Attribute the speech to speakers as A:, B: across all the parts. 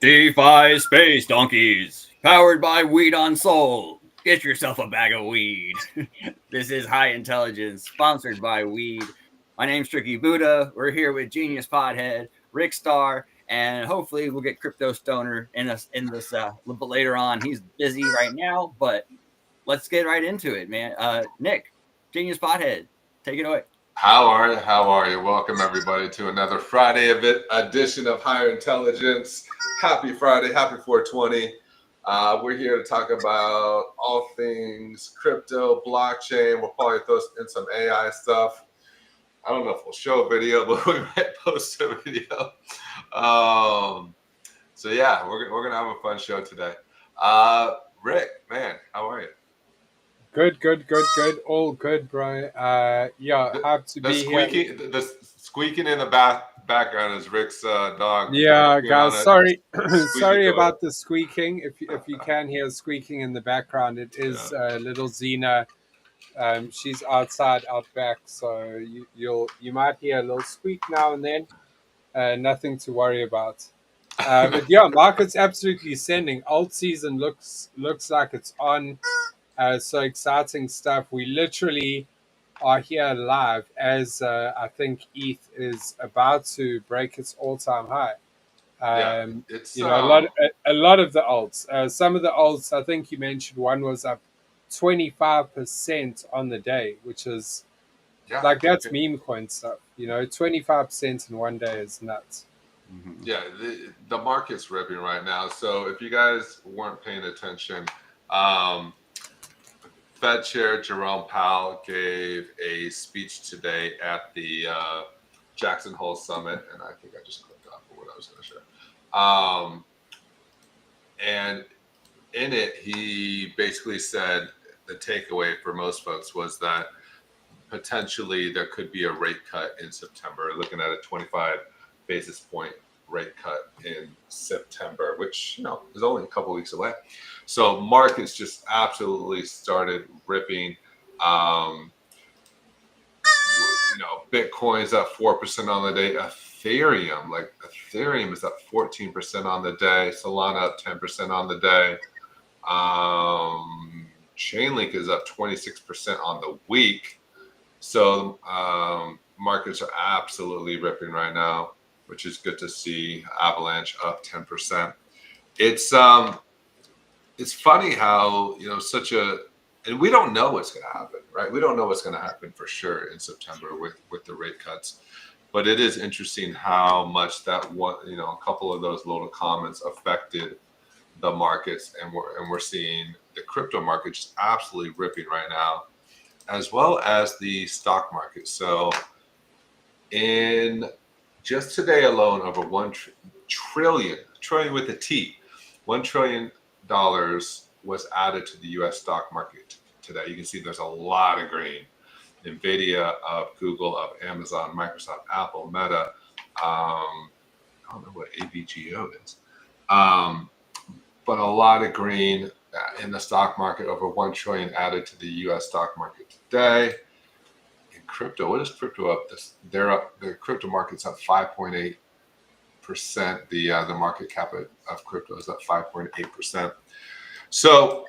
A: DeFi Space Donkeys, powered by Weed on Soul. Get yourself a bag of weed. This is High Intelligence, sponsored by Weed. My name's Tricky Buddha. We're here with Genius Pothead, Rick Star, and hopefully we'll get Crypto Stoner in this a little bit later on. He's busy right now, but let's get right into it, man. Nick, Genius Pothead, take it away.
B: How are you? How are you? Welcome everybody to another Friday edition of Higher Intelligence. Happy Friday, happy 420. We're here to talk about all things crypto, blockchain. We'll probably throw in some AI stuff. I don't know if we'll show a video, but we might post a video. So yeah, we're gonna have a fun show today. Rick, man, how are you?
C: Good. All good, bro. Happy to be here.
B: The squeaking in the background is Rick's dog.
C: Yeah, guys. Sorry, sorry
B: toy.
C: about the squeaking. If you can hear squeaking in the background, it is little Xena. She's outside, out back, so you might hear a little squeak now and then. Nothing to worry about. But yeah, market's absolutely sending. Alt season looks like it's on. So exciting stuff. We literally are here live as I think ETH is about to break its all-time high.
B: It's
C: a lot of the alts. Some of the alts, I think you mentioned one was up 25% on the day, which is that's meme coin stuff. 25% in one day is nuts.
B: Mm-hmm. Yeah, the market's ripping right now. So if you guys weren't paying attention, Fed Chair Jerome Powell gave a speech today at the Jackson Hole Summit, and I think I just clicked off of what I was going to share. And in it, he basically said the takeaway for most folks was that potentially there could be a rate cut in September, looking at a 25 basis point rate cut in September, which is only a couple weeks away. So markets just absolutely started ripping. Bitcoin's up 4% on the day. Ethereum is up 14% on the day. Solana up 10% on the day. Chainlink is up 26% on the week. So markets are absolutely ripping right now, which is good to see. Avalanche up 10%. It's funny how and we don't know what's going to happen, right? We don't know what's going to happen for sure in September with the rate cuts, but it is interesting how much that one, a couple of those little comments affected the markets, and we're seeing the crypto market just absolutely ripping right now, as well as the stock market. So in just today alone, over $1 trillion with a T, $1 trillion was added to the U.S. stock market today. You can see there's a lot of green. NVIDIA, of Google, of Amazon, Microsoft, Apple, Meta. I don't know what AVGO is. But a lot of green in the stock market, over $1 trillion added to the U.S. stock market today. In crypto, what is crypto up? They're up. The crypto market's up 5.8%. The market cap of crypto is up 5.8%. So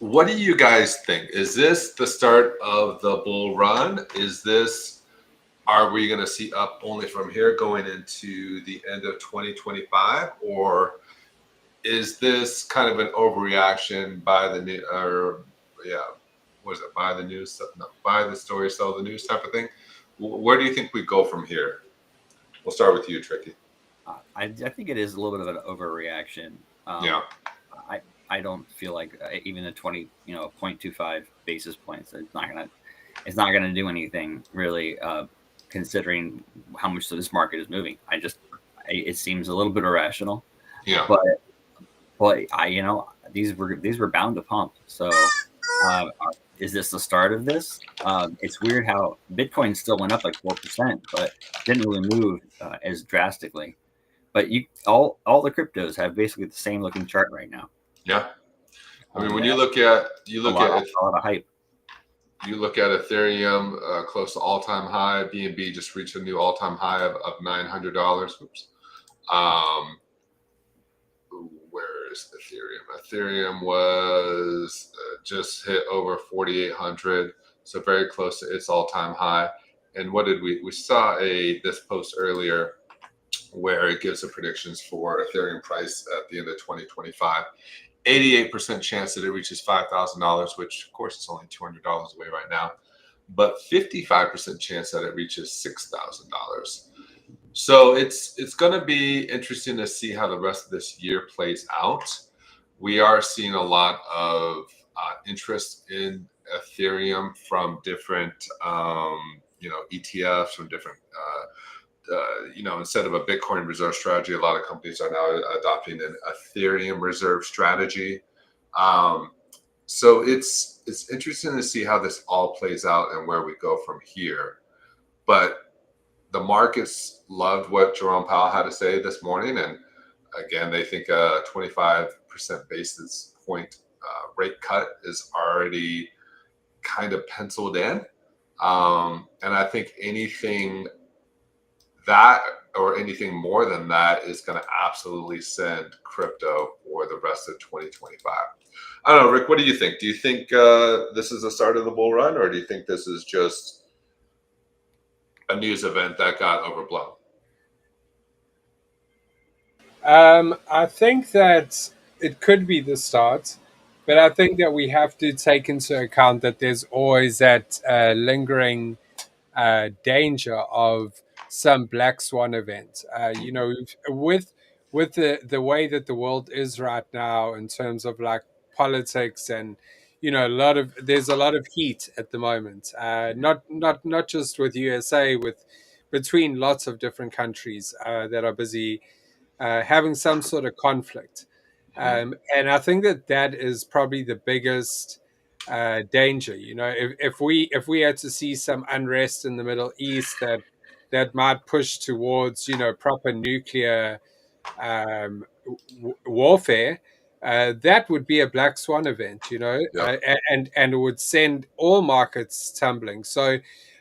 B: what do you guys think? Is this the start of the bull run? Are we going to see up only from here going into the end of 2025? Or is this kind of an overreaction by the new, buy the news, no, buy the story, sell the news type of thing? Where do you think we go from here? We'll start with you, Tricky.
A: I think it is a little bit of an overreaction. I don't feel like even a 0.25 basis points, it's not gonna do anything really, considering how much this market is moving. It seems a little bit irrational.
B: Yeah.
A: But these were bound to pump. So is this the start of this? It's weird how Bitcoin still went up like 4%, but didn't really move as drastically. But all the cryptos have basically the same looking chart right now.
B: Yeah, I mean, when you look at
A: a lot of hype.
B: You look at Ethereum close to all-time high. BNB just reached a new all-time high of $900. Oops. is Ethereum? Ethereum was just hit over 4,800, so very close to its all-time high. And what did we saw this post earlier where it gives the predictions for Ethereum price at the end of 2025. 88% chance that it reaches $5,000, which of course is only $200 away right now, but 55% chance that it reaches $6,000. So it's going to be interesting to see how the rest of this year plays out. We are seeing a lot of interest in Ethereum from different, ETFs, from different, instead of a Bitcoin reserve strategy, a lot of companies are now adopting an Ethereum reserve strategy. So it's interesting to see how this all plays out and where we go from here. But the markets loved what Jerome Powell had to say this morning, and again, they think a 25% basis point rate cut is already kind of penciled in. And I think anything that or anything more than that is going to absolutely send crypto for the rest of 2025. I don't know, Rick, what do you think? Do you think this is the start of the bull run, or do you think this is just a news event that got overblown?
C: I think that it could be the start, but I think that we have to take into account that there's always that lingering danger of some black swan event. With the way that the world is right now in terms of like politics and there's a lot of heat at the moment. Not just with USA, with between lots of different countries that are busy having some sort of conflict. And I think that that is probably the biggest danger. If we had to see some unrest in the Middle East that might push towards proper nuclear warfare, that would be a black swan event,
B: Yep.
C: and it would send all markets tumbling. So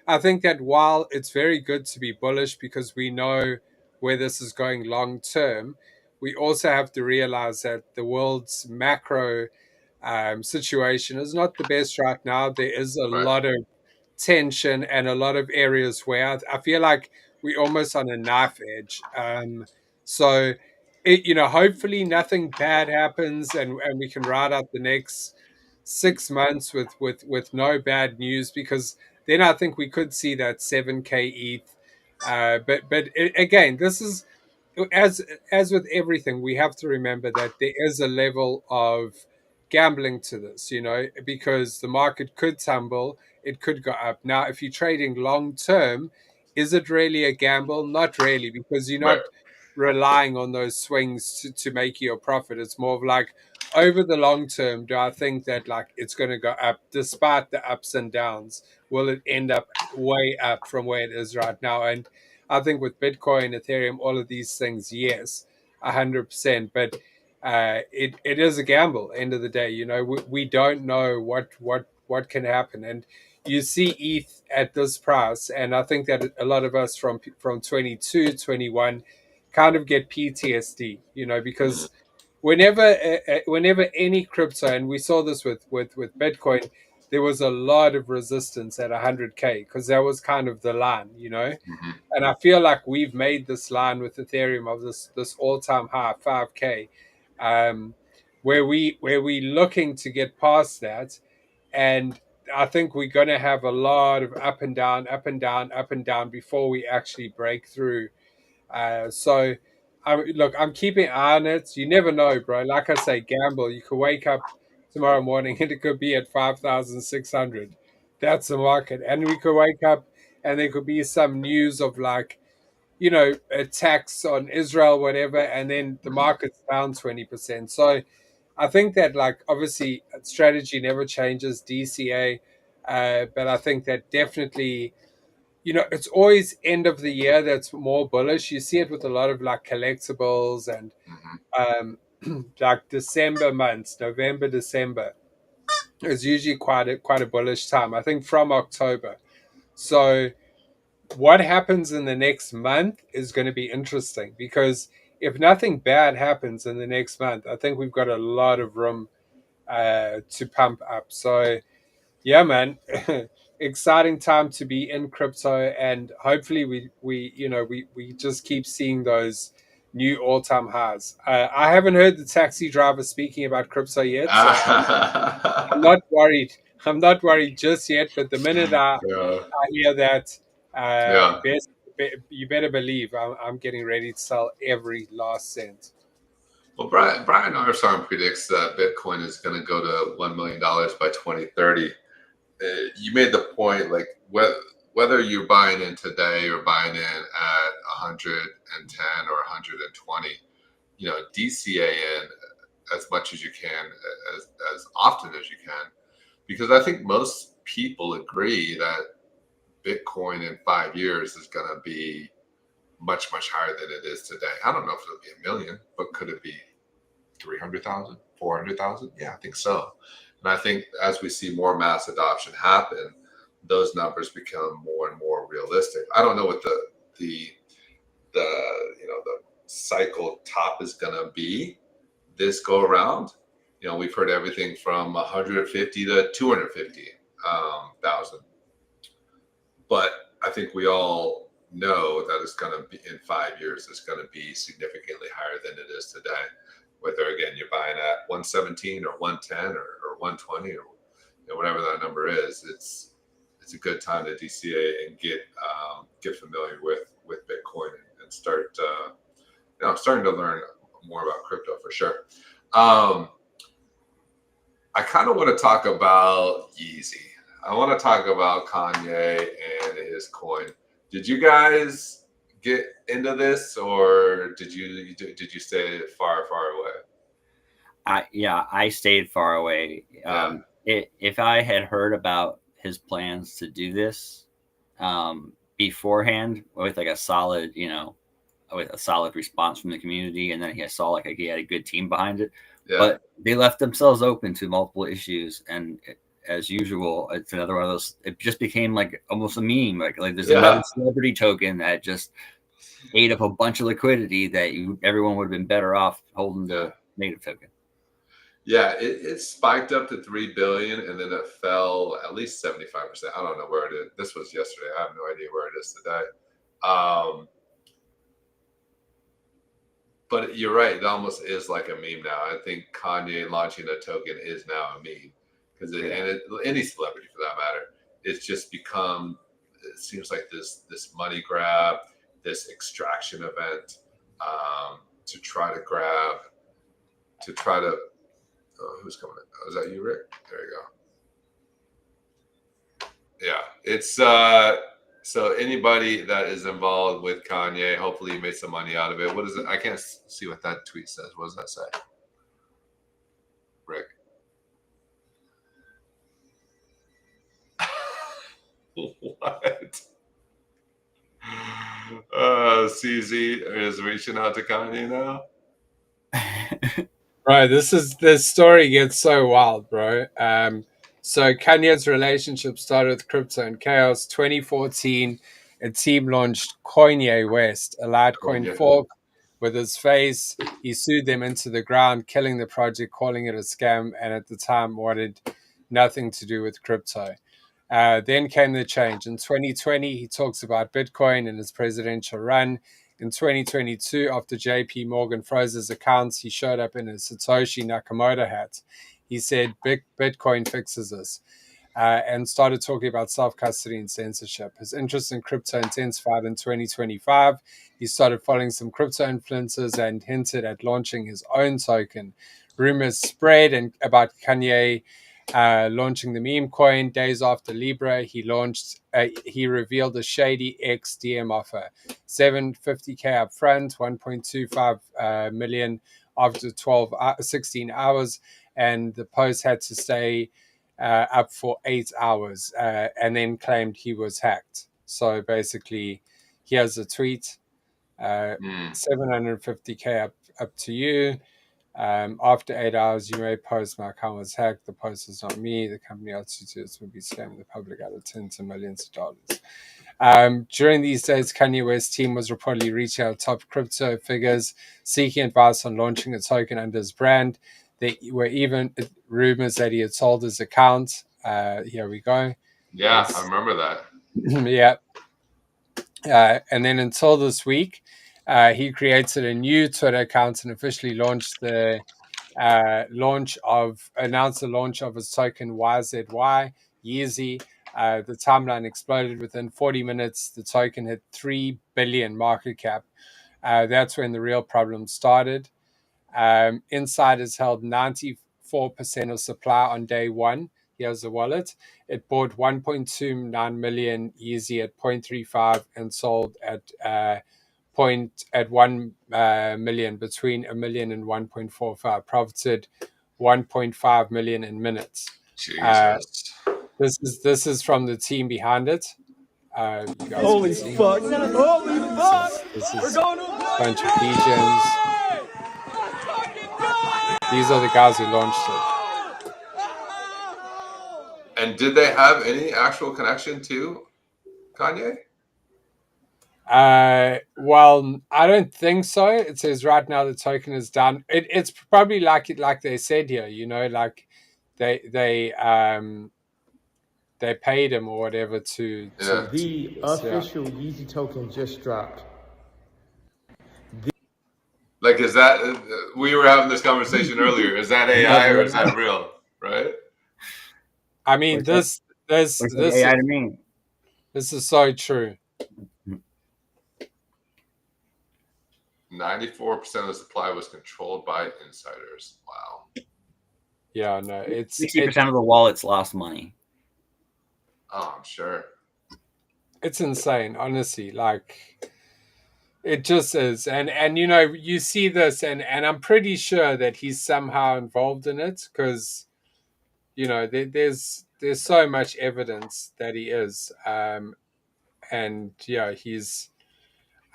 C: I think that while it's very good to be bullish because we know where this is going long term, we also have to realize that the world's macro situation is not the best right now. There is a
B: Right.
C: lot of tension and a lot of areas where I feel like we're almost on a knife edge. So, hopefully nothing bad happens, and we can ride out the next 6 months with no bad news, because then I think we could see that 7K ETH. Again, this is as with everything, we have to remember that there is a level of gambling to this, because the market could tumble, it could go up. Now, if you're trading long term, is it really a gamble? Not really, because you're
B: Right.
C: not relying on those swings to make you a profit. It's more of like, over the long term, do I think that like it's going to go up despite the ups and downs? Will it end up way up from where it is right now? And I think with Bitcoin, Ethereum, all of these things, yes, 100%. But it is a gamble. End of the day, we don't know what can happen, and you see ETH at this price, and I think that a lot of us from 22, 21 kind of get PTSD,
B: Mhm.
C: because whenever any crypto, and we saw this with Bitcoin, there was a lot of resistance at 100K, because that was kind of the line.
B: Mhm.
C: And I feel like we've made this line with Ethereum of this all-time high 5K, um, where we looking to get past that, and I think we're going to have a lot of up and down, up and down, up and down before we actually break through. So, look, I'm keeping an eye on it. You never know, bro. Like I say, gamble. You could wake up tomorrow morning and it could be at 5,600. That's the market. And we could wake up and there could be some news of like, attacks on Israel, whatever, and then the
B: Mhm.
C: market's down 20%. So I think that, like, obviously, strategy never changes, DCA, but I think that definitely, it's always end of the year that's more bullish. You see it with a lot of like collectibles and
B: Mhm.
C: um, like December months, November, December is usually quite a bullish time. I think from October. So what happens in the next month is going to be interesting, because if nothing bad happens in the next month, I think we've got a lot of room to pump up. So yeah, man, exciting time to be in crypto, and hopefully we just keep seeing those new all-time highs. I haven't heard the taxi driver speaking about crypto yet, so I'm not worried. I'm not worried just yet. But the minute
B: Yeah,
C: I hear that,
B: yeah.
C: you better believe I'm getting ready to sell every last cent.
B: Well, Brian Armstrong predicts that Bitcoin is going to go to $1 million by 2030. You made the point, like whether you're buying in today or buying in at 110 or 120, DCA in as much as you can, as often as you can, because I think most people agree that Bitcoin in 5 years is going to be much, much higher than it is today. I don't know if it'll be a million, but could it be 300,000, 400,000? Yeah, I think so. And I think as we see more mass adoption happen, those numbers become more and more realistic. I don't know what the cycle top is going to be this go around. We've heard everything from 150 to 250,000, but I think we all know that it's going to be in 5 years. It's going to be significantly higher than it is today. Whether again you're buying at 117 or 110 or 120 or whatever that number is, it's a good time to DCA and get familiar with Bitcoin and start starting to learn more about crypto for sure. I kind of want to talk about Yeezy. I want to talk about Kanye and his coin. Did you guys get into this, or did you stay far away?
A: I stayed far away. If I had heard about his plans to do this beforehand with like a solid, with a solid response from the community, and then he saw like he had a good team behind it.
B: Yeah.
A: But they left themselves open to multiple issues, and as usual, it's another one of those. It just became like almost a meme. Like there's another celebrity token that just ate up a bunch of liquidity that everyone would have been better off holding the native token.
B: Yeah, it spiked up to 3 billion and then it fell at least 75%. I don't know where it is. This was yesterday. I have no idea where it is today. But you're right. It almost is like a meme now. I think Kanye launching a token is now a meme because any celebrity for that matter, it's just become. It seems like this money grab, this extraction event to try to grab, Oh, who's coming in? Oh, is that you, Rick? There you go. Yeah, it's so anybody that is involved with Kanye, hopefully you made some money out of it. What is it? I can't see what that tweet says. What does that say? Rick. What? CZ is reaching out to Kanye now.
C: Right, this story gets so wild, bro. So Kanye's relationship started with crypto and chaos. 2014, a team launched Kanye West, a Litecoin fork with his face. He sued them into the ground, killing the project, calling it a scam, and at the time wanted nothing to do with crypto. Then came the change. In 2020, he talks about Bitcoin in his presidential run. In 2022, after JP Morgan froze his accounts, he showed up in his Satoshi Nakamoto hat. He said, Bitcoin fixes this, and started talking about self-custody and censorship. His interest in crypto intensified in 2025. He started following some crypto influencers and hinted at launching his own token. Rumors spread about Kanye launching the meme coin. Days after Libra, he revealed a shady XDM offer, 750K up front, 1.25 million after 16 hours, and the post had to stay up for 8 hours, and then claimed he was hacked. So basically, here's a tweet, 750K up to you. After 8 hours, you may post my account was hacked. The post is not me. The company asked you to will be scamming the public out of tens of millions of dollars. During these days, Kanye West's team was reportedly reaching out top crypto figures, seeking advice on launching a token under his brand. There were even rumors that he had sold his account. Here we go.
B: Yeah, I remember that.
C: Yeah. And then until this week, he created a new Twitter account and officially announced the launch of his token YZY Yeezy. The timeline exploded within 40 minutes. The token hit 3 billion market cap. That's when the real problem started. Insiders held 94% of supply on day one. Here's the wallet. It bought 1.29 million Yeezy at 0.35 and sold at 1 million, between a million and 1.45. Profited 1.5 million in minutes.
B: Jesus.
C: This is from the team behind it. You guys
D: Holy fuck! Holy fuck!
C: This is a bunch of DJs. These are the guys who launched it.
B: And did they have any actual connection to Kanye?
C: Well, I don't think so. It says right now the token is done. It's probably like they said here, you know, like they paid him or whatever to
D: The official Yeezy token just dropped.
B: Like, is that we were having this conversation earlier? Is that AI or is that real? Right?
C: I mean, this
A: AI to me.
C: This is so true.
B: 94% of the supply was controlled by insiders. Wow.
C: Yeah, no, it's
A: 60% of the wallets lost money.
B: Oh, I'm sure.
C: It's insane, honestly. Like, it just is. And you know, you see this, and I'm pretty sure that he's somehow involved in it, because you know there's so much evidence that he is. And yeah, he's.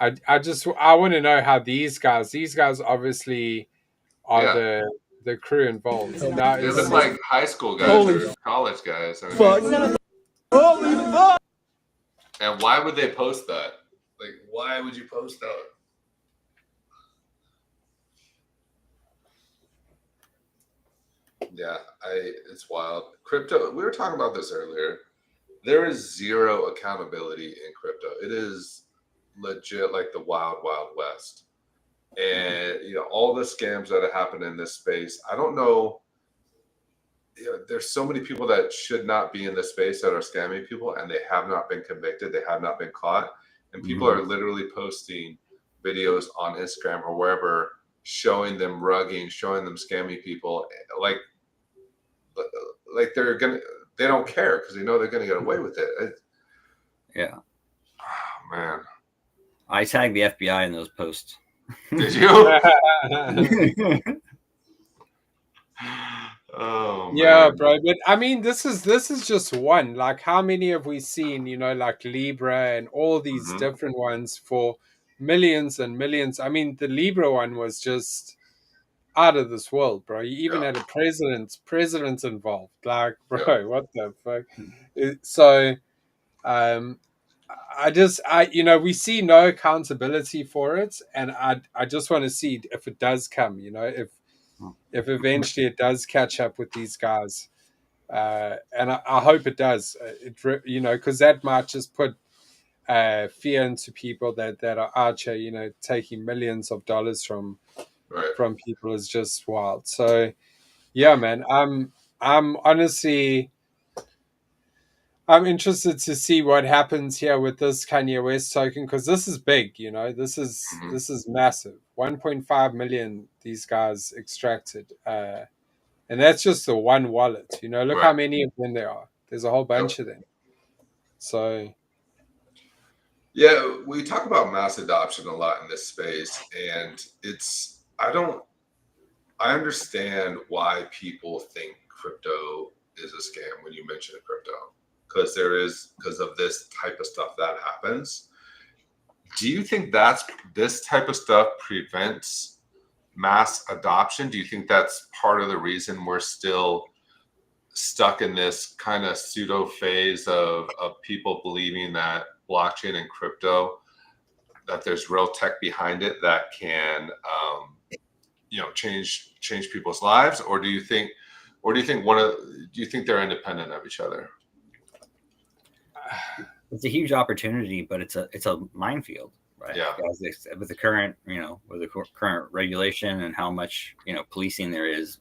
C: I want to know how these guys obviously are the crew involved. Now,
B: They look like high school guys or college guys. I mean,
D: Holy fuck!
B: and why would they post that? Like, why would you post that? Yeah, it's wild. Crypto, we were talking about this earlier. There is zero accountability in crypto. It is legit like the wild, wild west. And you know, all the scams that have happened in this space, I don't know. You know, there's so many people that should not be in this space that are scamming people, and they have not been convicted. They have not been caught, and people are literally posting videos on Instagram or wherever, showing them rugging, showing them scamming people, like they don't care because they know they're gonna get away with it.
A: Yeah.
B: Oh, man.
A: I tagged the FBI in those posts.
B: Did you? Oh, man.
C: Yeah, bro. But I mean, this is just one. Like, how many have we seen? You know, like Libra and all these different ones for millions and millions. I mean, the Libra one was just out of this world, bro. You even had a president involved. Like, bro, what the fuck? So, you know, we see no accountability for it, and I just want to see if it does come. You know, if eventually it does catch up with these guys, and I hope it does. You know, because that might just put fear into people that are out here, you know, taking millions of dollars from people is just wild. So yeah, man, I'm honestly, I'm interested to see what happens here with this Kanye West token, because this is big, you know, this is massive. 1.5 million these guys extracted, and that's just the one wallet. You know, look how many of them there are. There's a whole bunch of them. So
B: yeah, we talk about mass adoption a lot in this space, and I understand why people think crypto is a scam when you mention crypto, because of this type of stuff that happens. Do you think this type of stuff prevents mass adoption? Do you think that's part of the reason we're still stuck in this kind of pseudo phase of people believing that blockchain and crypto, that there's real tech behind it that can, change people's lives, or do you think they're independent of each other?
A: It's a huge opportunity, but it's a minefield, right?
B: Yeah.
A: With the current, current regulation and how much policing there is,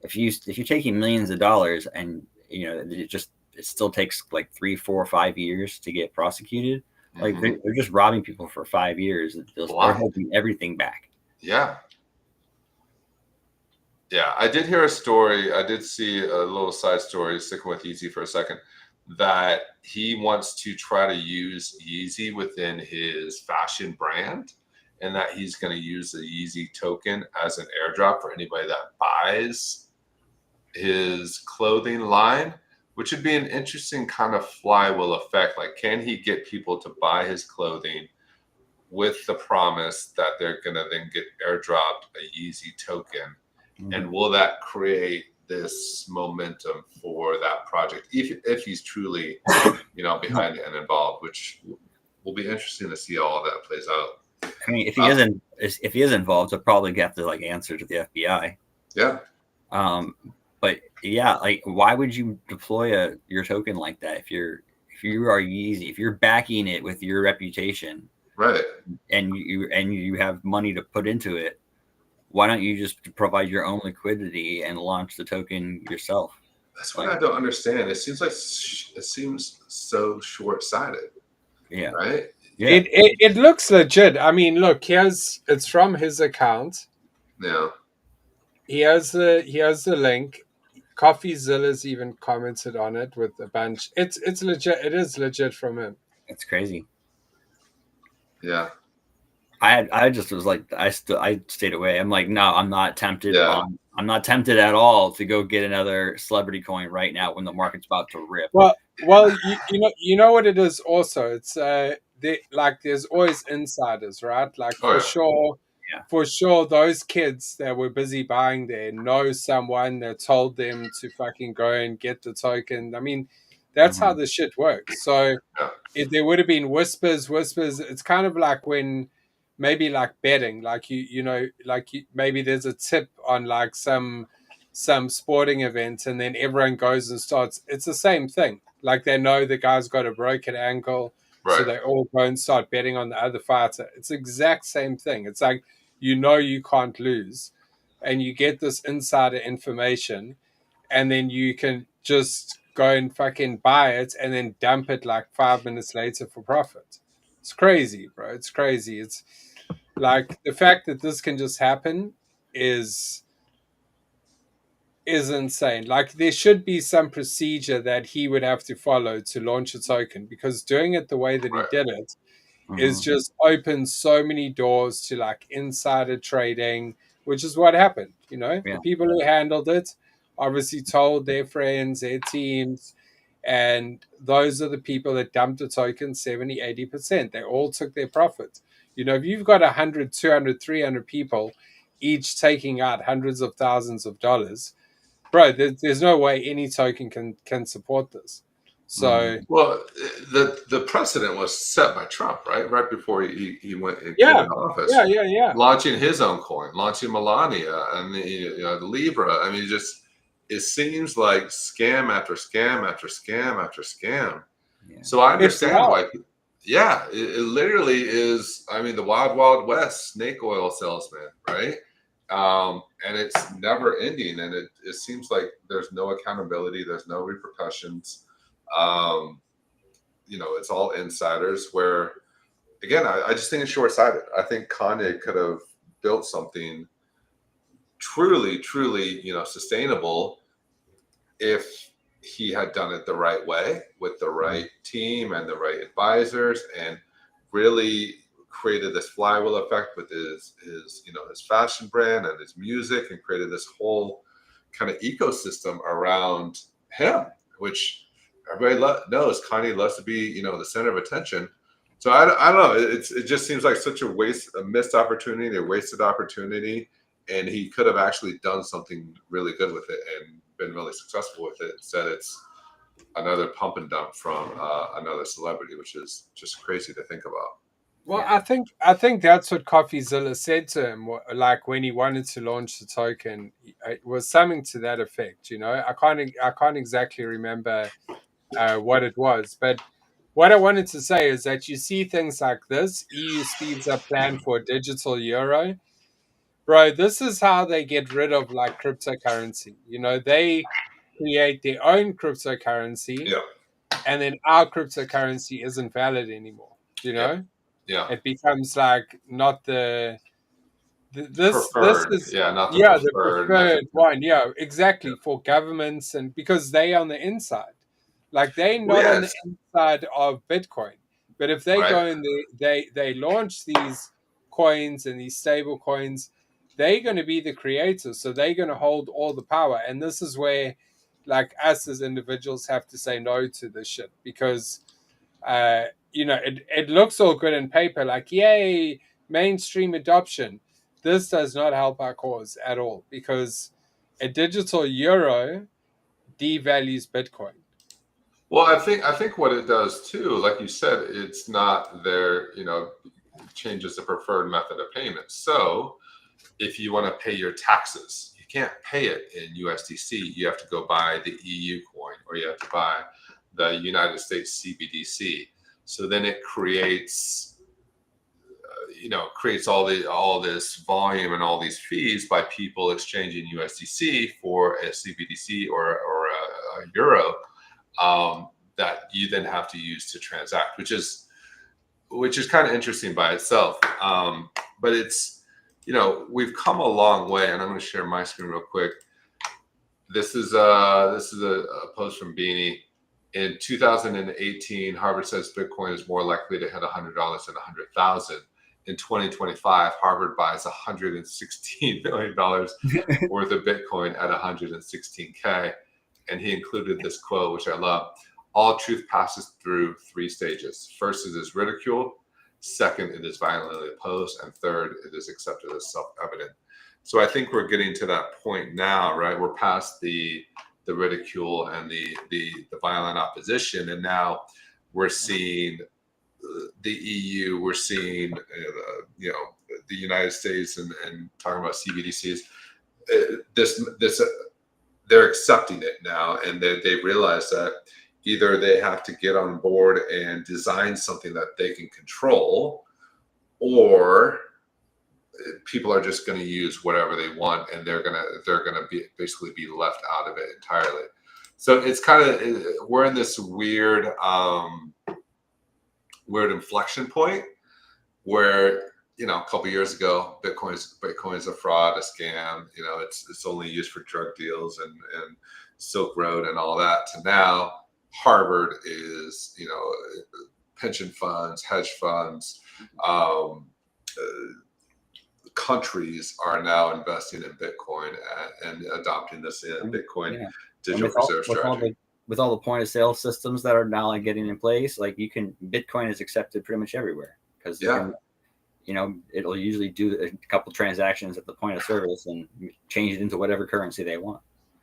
A: if you're taking millions of dollars and it still takes like 3, 4, 5 years to get prosecuted. Like they're just robbing people for 5 years. They're holding everything back.
B: Yeah. Yeah, I did hear a story. I did see a little side story, sticking with Yeezy for a second, that he wants to try to use Yeezy within his fashion brand, and that he's going to use the Yeezy token as an airdrop for anybody that buys his clothing line, which would be an interesting kind of flywheel effect. Like, can he get people to buy his clothing with the promise that they're going to then get airdropped a Yeezy token? And will that create this momentum for that project if he's truly, behind it and involved, which will be interesting to see how all that plays out.
A: I mean, if he is involved, he'll probably have to answer to the FBI.
B: Yeah.
A: But yeah, why would you deploy your token like that if you are Yeezy, if you're backing it with your reputation,
B: right?
A: And you have money to put into it. Why don't you just provide your own liquidity and launch the token yourself?
B: That's what I don't understand. It seems so short-sighted.
A: Yeah.
B: Right.
C: Yeah. It looks legit. I mean, look, it's from his account.
B: Yeah.
C: He has the link. CoffeeZilla's even commented on it with a bunch. It's legit. It is legit from him.
A: It's crazy.
B: Yeah.
A: I just was like, I stayed away. I'm like, no, I'm not tempted.
B: Yeah.
A: I'm not tempted at all to go get another celebrity coin right now when the market's about to rip.
C: Well, you know what it is. Also, it's there's always insiders, right? Like for sure, those kids that were busy buying there know someone that told them to fucking go and get the token. I mean, that's how the shit works. So if there would have been whispers, it's kind of like when. Maybe like betting, like maybe there's a tip on like some sporting event, and then everyone goes and starts. It's the same thing. Like they know the guy's got a broken ankle, so they all go and start betting on the other fighter. It's the exact same thing. It's like you can't lose, and you get this insider information, and then you can just go and fucking buy it and then dump it like 5 minutes later for profit. It's crazy, bro. It's crazy. It's like the fact that this can just happen is insane. Like there should be some procedure that he would have to follow to launch a token, because doing it the way that he did it is just opened so many doors to like insider trading, which is what happened. The people who handled it obviously told their friends, their teams, and those are the people that dumped the token 70-80%. They all took their profit. If you've got 100, 200, 300 people each taking out hundreds of thousands of dollars, bro, there's no way any token can support this. So
B: well, the precedent was set by Trump, right before he went into office.
C: Yeah.
B: Launching his own coin, launching Melania and the Libra. I mean, it seems like scam after scam after scam after scam. Yeah. So I understand why. Yeah, it literally is. I mean, the wild, wild west snake oil salesman, right? And it's never ending, and it seems like there's no accountability, there's no repercussions. It's all insiders. Where again, I just think it's short-sighted. I think Kanye could have built something truly, sustainable if he had done it the right way with the right team and the right advisors, and really created this flywheel effect with his fashion brand and his music, and created this whole kind of ecosystem around him, which everybody knows Kanye loves to be, the center of attention. So I don't know. It just seems like such a missed opportunity, a wasted opportunity, and he could have actually done something really good with it and been really successful with it. Instead, it's another pump and dump from another celebrity, which is just crazy to think about.
C: Well,
A: Yeah.
C: I think that's what CoffeeZilla said to him. Like when he wanted to launch the token, it was something to that effect. You know, I can't exactly remember what it was, but what I wanted to say is that you see things like this: EU speeds up plan for a digital euro. Bro, this is how they get rid of like cryptocurrency. You know, they create their own cryptocurrency,
B: Yeah,
C: and then our cryptocurrency isn't valid anymore. You
B: yeah,
C: know,
B: yeah.
C: it becomes like not this
B: Preferred,
C: is
B: yeah, not the
C: yeah, the
B: preferred method.
C: preferred one, yeah,
B: Yeah.
C: exactly, for governments, and because they on the inside, like they're
B: Well,
C: not on the
B: yes,
C: inside of Bitcoin, but if they
B: right.
C: go and they launch these coins and these stable coins, they're going to be the creators, so they're going to hold all the power, and this is where like us as individuals have to say no to this shit, because you know, it looks all good in paper, like yay, mainstream adoption. This does not help our cause at all, because a digital euro devalues Bitcoin.
B: Well, I think what it does too, like you said, it's not their, it changes the preferred method of payment. So if you want to pay your taxes, you can't pay it in USDC. You have to go buy the EU coin, or you have to buy the United States CBDC. So then it creates all this volume and all these fees by people exchanging USDC for a CBDC or a euro, that you then have to use to transact, which is kind of interesting by itself. But it's, we've come a long way, and I'm going to share my screen real quick. This is a post from Beanie. In 2018, Harvard says Bitcoin is more likely to hit $100 than 100,000. In 2025, Harvard buys $116 million worth of Bitcoin at 116K. And he included this quote, which I love. All truth passes through three stages. First, it is ridiculed. Second, it is violently opposed. And third, it is accepted as self-evident. So I think we're getting to that point now, right? We're past the ridicule and the violent opposition. And now we're seeing the EU, we're seeing, the United States and talking about CBDCs. They're accepting it now, and they realize that either they have to get on board and design something that they can control, or people are just going to use whatever they want, and they're gonna basically be left out of it entirely. So it's kind of, we're in this weird inflection point where, a couple of years ago, Bitcoin's a fraud, a scam. It's only used for drug deals and Silk Road and all that. To now, Harvard is, pension funds, hedge funds, countries are now investing in Bitcoin and adopting this in Bitcoin digital reserve strategy.
A: With all the point of sale systems that are now like getting in place, like Bitcoin is accepted pretty much everywhere, because it'll usually do a couple transactions at the point of service and change it into whatever currency they want.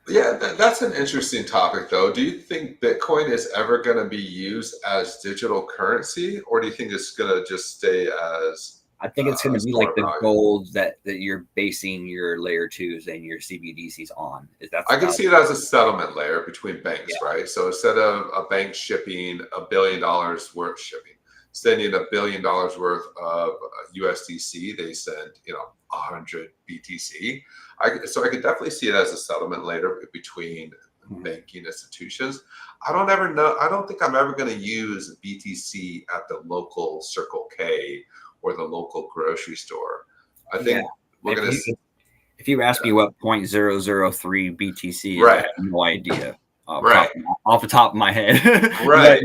B: Yeah, that's an interesting topic, though. Do you think Bitcoin is ever going to be used as digital currency, or do you think it's going to just stay as?
A: I think it's going to be like the gold that you're basing your layer 2s and your CBDCs on.
B: I can see it as a settlement layer between banks, right? So instead of a bank shipping $1 billion worth shipping, sending $1 billion worth of USDC, they send 100 BTC. So I could definitely see it as a settlement layer between banking institutions. I don't think I'm ever going to use BTC at the local Circle K or the local grocery store. I think we're going to.
A: If you ask me what 0.003 BTC is,
B: right.
A: I have no idea.
B: Right.
A: Off the top of my head.
B: Right.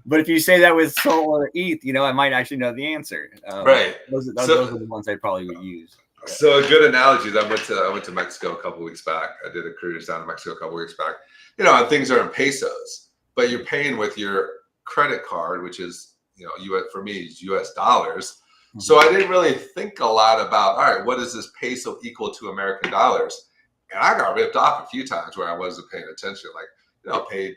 A: But if you say that with Sol or ETH, I might actually know the answer.
B: Right.
A: Those are the ones I probably would use.
B: So a good analogy is I went to Mexico a couple of weeks back. I did a cruise down to Mexico a couple of weeks back. And things are in pesos, but you're paying with your credit card, which is, US for me is US dollars. Mm-hmm. So I didn't really think a lot about, all right, what is this peso equal to American dollars? And I got ripped off a few times where I wasn't paying attention. Like, paid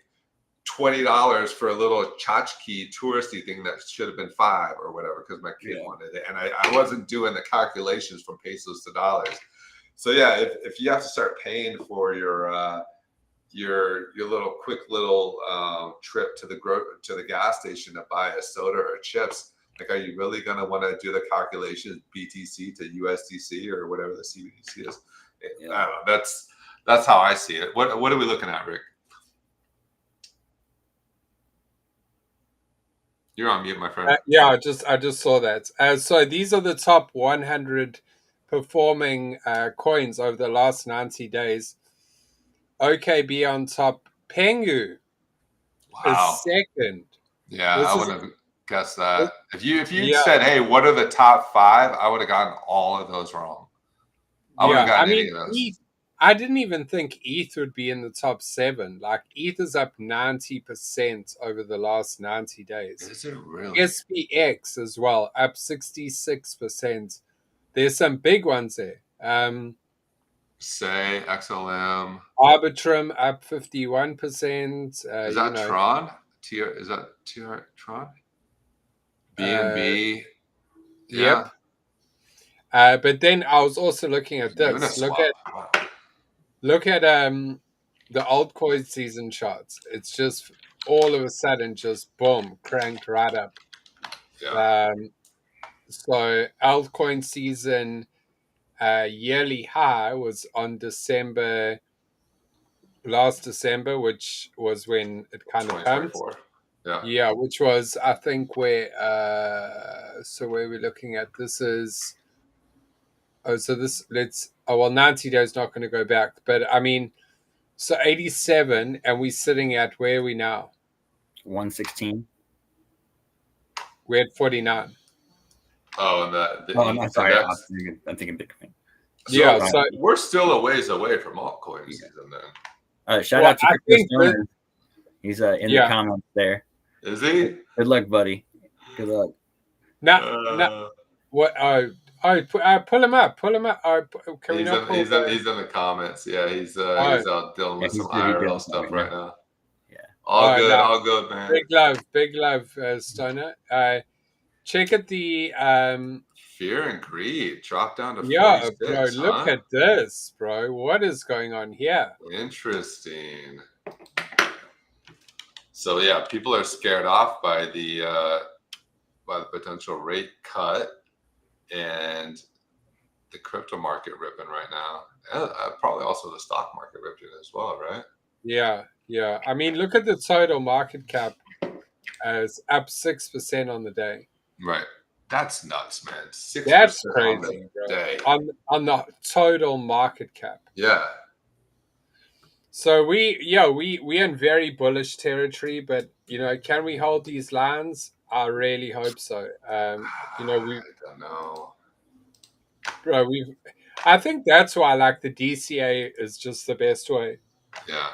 B: $20 for a little tchotchke touristy thing that should have been $5 or whatever because my kid wanted it, and I wasn't doing the calculations from pesos to dollars. So yeah, if you have to start paying for your little quick little trip to the gas station to buy a soda or chips, like, are you really going to want to do the calculations BTC to USDC or whatever the CBDC is? I don't know. That's how I see it. What are we looking at, Rick? You're on mute, my friend.
C: Yeah, I just saw that. So these are the top 100 performing coins over the last 90 days. OKB on top. Pengu is second.
B: Yeah, I wouldn't have guessed that. If you said, hey, what are the top 5, I would have gotten all of those wrong. I would have gotten any of those.
C: I didn't even think ETH would be in the top 7. Like, ETH is up 90% over the last 90 days.
B: Is it really?
C: SPX as well, up 66%. There's some big ones there.
B: Say XLM.
C: Arbitrum up 51%.
B: Is that Tron? Is that Tron? BNB.
C: Yep. But then I was also looking at this. Look at the altcoin season charts. It's just all of a sudden just boom, cranked right up.
B: Yeah.
C: So altcoin season yearly high was on last December, which was when it kind of pumped. Yeah, which was, I think, where where we're looking at, this is 90 days not going to go back, but I mean, so 87, and we're sitting at, where are we now?
A: 116.
C: We're at 49.
B: Oh, and
A: I'm sorry. I'm thinking Bitcoin.
B: So we're still a ways away from altcoin season then.
A: Shout out to Chris Stoner. He's in the comments there.
B: Is he?
A: Good luck, buddy. Good luck.
C: No. What? Pull him up. Pull him up. Can
B: he's in the comments. Yeah, he's out dealing with some IRL stuff right now.
A: Yeah.
B: All good, man.
C: Big love, Stoner. Check at the
B: Fear and Greed dropped down to 46,
C: bro. Look at this, bro. What is going on here?
B: Interesting. So yeah, people are scared off by the potential rate cut and the crypto market ripping right now. And probably also the stock market ripping as well, right?
C: Yeah. I mean, look at the total market cap as up 6% on the day.
B: Right. That's nuts, man. 6%
C: That's crazy,
B: on the
C: bro.
B: day.
C: On the total market cap.
B: Yeah.
C: So we in very bullish territory, but can we hold these lines? I really hope so.
B: I don't know.
C: Bro, I think that's why, like, the DCA is just the best way.
B: Yeah.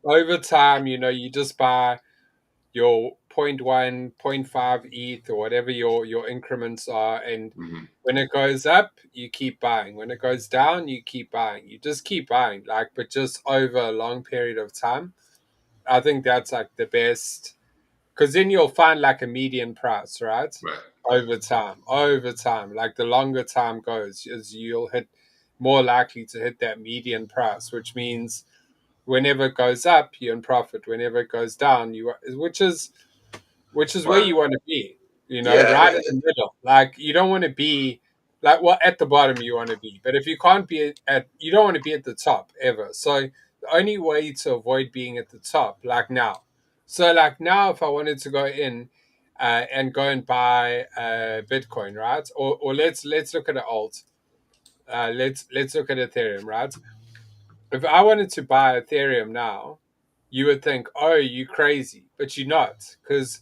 C: Over time, you just buy your 0.1, 0.5 ETH or whatever your increments are, and when it goes up, you keep buying. When it goes down, you keep buying. You just keep buying, but just over a long period of time. I think that's like the best, because then you'll find like a median price, right?
B: Right.
C: Over time, like the longer time goes, as you'll hit more likely to hit that median price, which means whenever it goes up, you're in profit. Whenever it goes down, which is where you want to be, right in the middle. Like, you don't want to be at the bottom you want to be, but if you can't be you don't want to be at the top ever. So the only way to avoid being at the top, like now. So like now, if I wanted to go in and go and buy Bitcoin, right? Or let's look at an alt. Let's look at Ethereum, right? If I wanted to buy Ethereum now, you would think, oh, you crazy, but you're not, because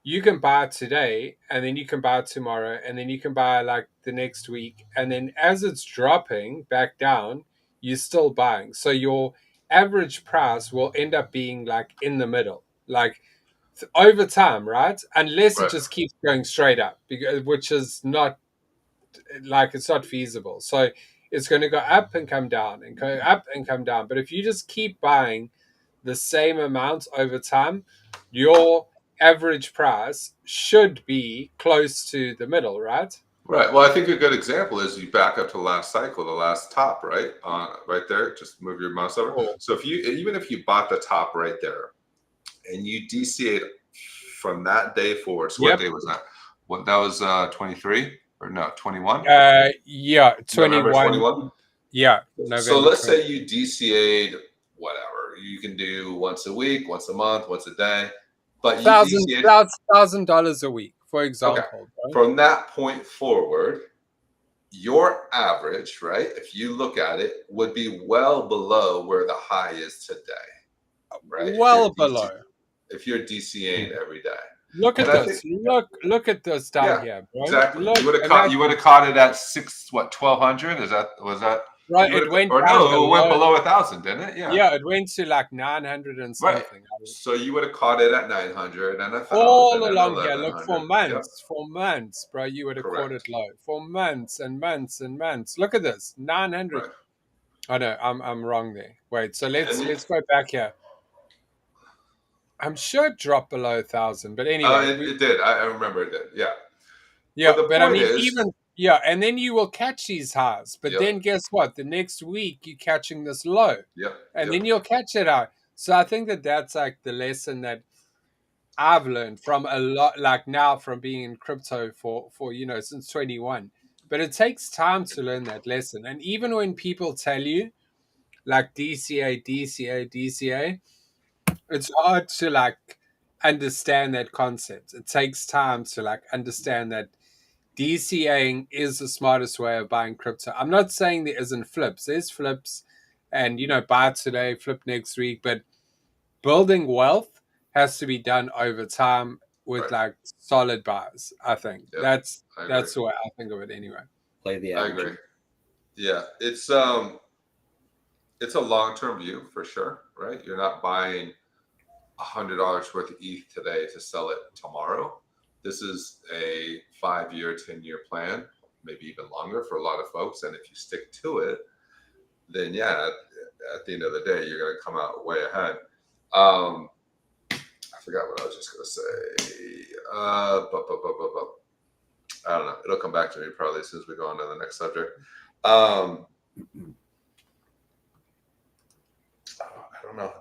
C: you can buy it today, and then you can buy it tomorrow, and then you can buy like the next week, and then as it's dropping back down, you're still buying. So your average price will end up being like in the middle, like over time, right? Unless it just keeps going straight up, which is not, like, it's not feasible. So it's going to go up and come down and go up and come down. But if you just keep buying the same amount over time, your average price should be close to the middle, right?
B: Right. Well, I think a good example is you back up to the last cycle, the last top, right? Right there. Just move your mouse over.
C: Cool.
B: So even if you bought the top right there and you DCA'd from that day forward, so what day was that? What that was 23 or no, 21?
C: Yeah, 21.
B: November 21?
C: Yeah,
B: So
C: November
B: let's
C: 20.
B: say you DCA'd whatever. You can do once a week, once a month, once a day. But you DCA'd
C: $1,000 a week, for example.
B: okay.
C: Right?
B: From that point forward, your average, right, if you look at it, would be well below where the high is today, right?
C: Well below.
B: If you're DCAing every day.
C: Look at
B: And
C: this. Look at this down here, bro.
B: Exactly.
C: Look,
B: you would have caught it at 1200? Was that
C: right? It went
B: or
C: down
B: no, it went below 1,000, didn't it?
C: Yeah, it went to like 900 and something.
B: Right. So you would have caught it at 900 and 1,000
C: all
B: and
C: along here. Look, for months, bro, you would have
B: Correct.
C: caught it low for months and months and months. Look at this, 900. Right. Oh no, I'm wrong there. Wait, so let's go back here. I'm sure it dropped below 1,000, but anyway,
B: it did. I remember it did. Yeah.
C: Yeah, but I mean, and then you will catch these highs, but then guess what? The next week you're catching this low, and then you'll catch it out. So I think that's like the lesson that I've learned from a lot, like now from being in crypto for since 21. But it takes time to learn that lesson, and even when people tell you like DCA, it's hard to like understand that concept. It takes time to like understand that DCAing is the smartest way of buying crypto. I'm not saying there isn't flips. There's flips and, buy today, flip next week. But building wealth has to be done over time with like solid buys, I think. That's the way I think of it anyway.
A: Play the average.
B: I agree. Yeah. It's a long-term view for sure, right? You're not buying $100 worth of ETH today to sell it tomorrow. This is a 5-year, 10-year plan, maybe even longer for a lot of folks. And if you stick to it, then at the end of the day, you're going to come out way ahead. I forgot what I was just going to say. I don't know. It'll come back to me probably as soon as we go on to the next subject. I don't know.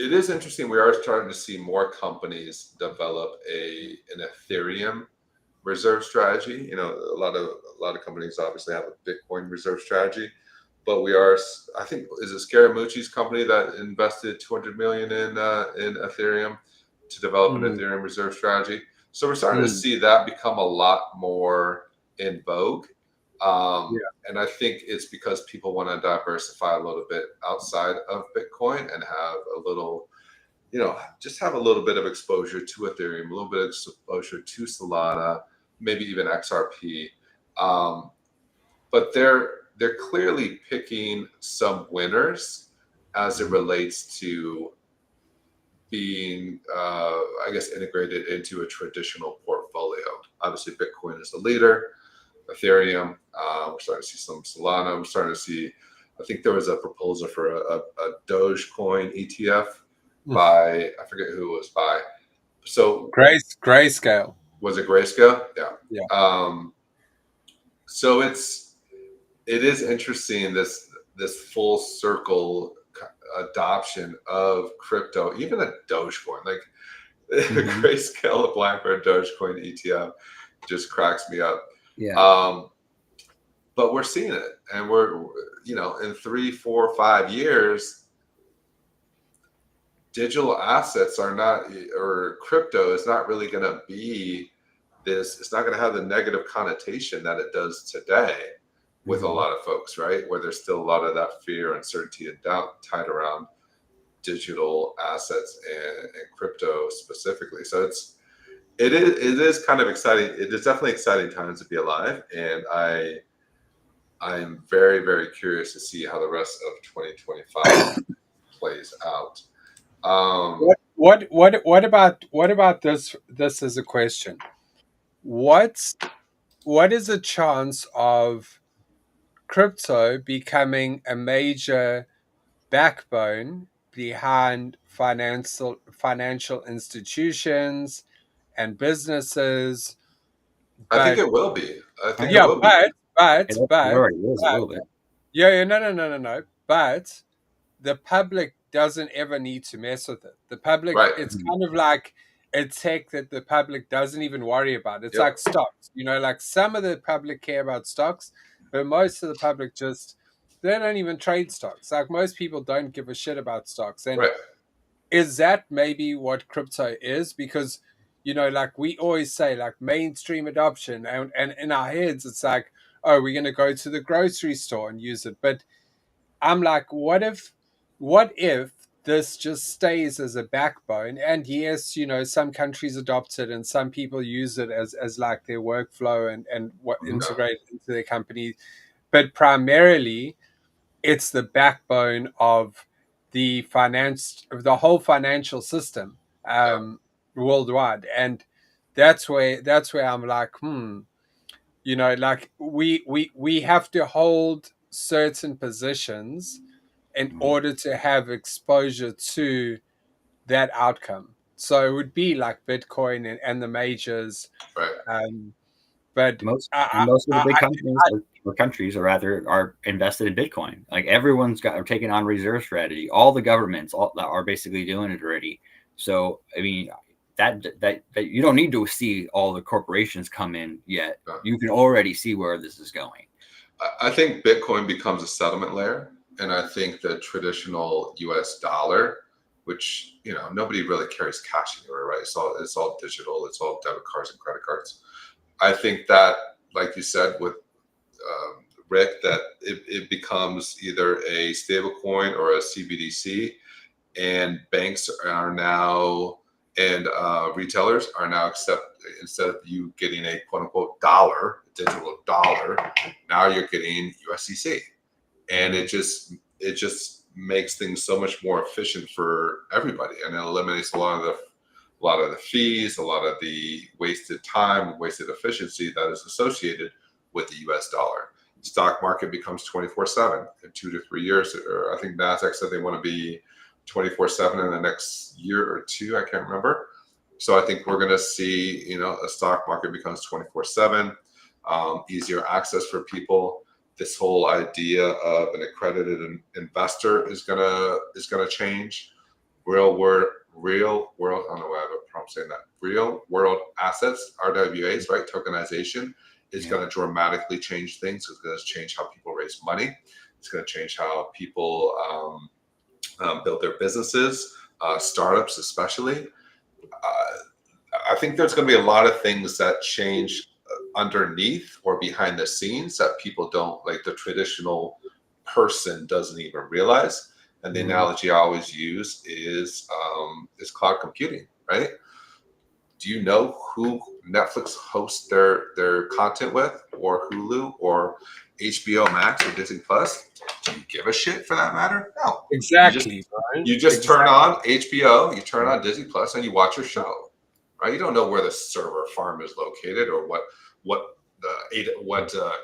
B: It is interesting. We are starting to see more companies develop an Ethereum reserve strategy. A lot of companies obviously have a Bitcoin reserve strategy, but I think, is it Scaramucci's company that invested $200 million in Ethereum to develop an Ethereum reserve strategy? So we're starting to see that become a lot more in vogue. And I think it's because people want to diversify a little bit outside of Bitcoin and have a little, just have a little bit of exposure to Ethereum, a little bit of exposure to Solana, maybe even XRP. But they're clearly picking some winners as it relates to being, integrated into a traditional portfolio. Obviously, Bitcoin is the leader. Ethereum, we're starting to see some Solana. We're starting to see, I think there was a proposal for a Dogecoin ETF by, I forget who it was by. So
C: Grayscale.
B: Was it Grayscale?
C: Yeah.
B: So it is interesting, this full circle adoption of crypto, even a Dogecoin, like Grayscale applying for a Dogecoin ETF just cracks me up.
A: Yeah.
B: But we're seeing it, and we're in 3, 4, 5 years, digital assets are not, or crypto is not really going to be this. It's not going to have the negative connotation that it does today with a lot of folks, right? Where there's still a lot of that fear, uncertainty, and doubt tied around digital assets and crypto specifically. So it is kind of exciting. It is definitely exciting times to be alive, and I'm very, very curious to see how the rest of 2025 plays out.
C: What about this? This is a question. What is the chance of crypto becoming a major backbone behind financial institutions and businesses.
B: I think
C: But
B: it will be. I think it
C: yeah,
B: will be.
A: It already is a little bit.
C: yeah, no. But the public doesn't ever need to mess with it. The public,
B: Right.
C: it's kind of like a tech that the public doesn't even worry about. It's
B: Yep.
C: like stocks, like some of the public care about stocks, but most of the public they don't even trade stocks. Like most people don't give a shit about stocks. And
B: Right.
C: is that maybe what crypto is? Because, like we always say, like mainstream adoption, and in our heads, it's like, oh, we're going to go to the grocery store and use it. But I'm like, what if this just stays as a backbone? And yes, some countries adopt it and some people use it as like their workflow and what integrate into their company. But primarily, it's the backbone of the whole financial system
B: Yeah.
C: worldwide. And that's where I'm like, like we have to hold certain positions in order to have exposure to that outcome. So it would be like Bitcoin and the majors.
B: Right.
C: But
A: Most of the big companies or countries are invested in Bitcoin. Like everyone's are taking on reserve strategy. All the governments are basically doing it already. So I mean that you don't need to see all the corporations come in yet.
B: Yeah.
A: You can already see where this is going.
B: I think Bitcoin becomes a settlement layer, and I think the traditional U.S. dollar, which nobody really carries cash anywhere, right? It's all digital. It's all debit cards and credit cards. I think that, like you said with Rick, that it becomes either a stable coin or a CBDC, and banks are now and retailers are now instead of you getting a quote unquote dollar, digital dollar, now you're getting USDC, and it just makes things so much more efficient for everybody, and it eliminates a lot of the fees, a lot of the wasted time, wasted efficiency that is associated with the US dollar. Stock market becomes 24/7 in 2 to 3 years. Or I think NASDAQ said they want to be 24/7 in the next year or two. I can't remember. So I think we're going to see, a stock market becomes 24/7, easier access for people. This whole idea of an accredited investor is gonna change. Real world, I don't know why I have a problem saying that. Real world assets, RWAs, right? Tokenization is going to dramatically change things. It's going to change how people raise money. It's going to change how people build their businesses, startups especially. I think there's going to be a lot of things that change underneath or behind the scenes that people don't, like the traditional person doesn't even realize. And the analogy I always use is cloud computing, right? Do you know who Netflix hosts their content with, or Hulu, or HBO Max, or Disney Plus? Do you give a shit for that matter? No.
C: exactly.
B: You just turn on HBO, you turn on Disney Plus, and you watch your show, right? You don't know where the server farm is located or what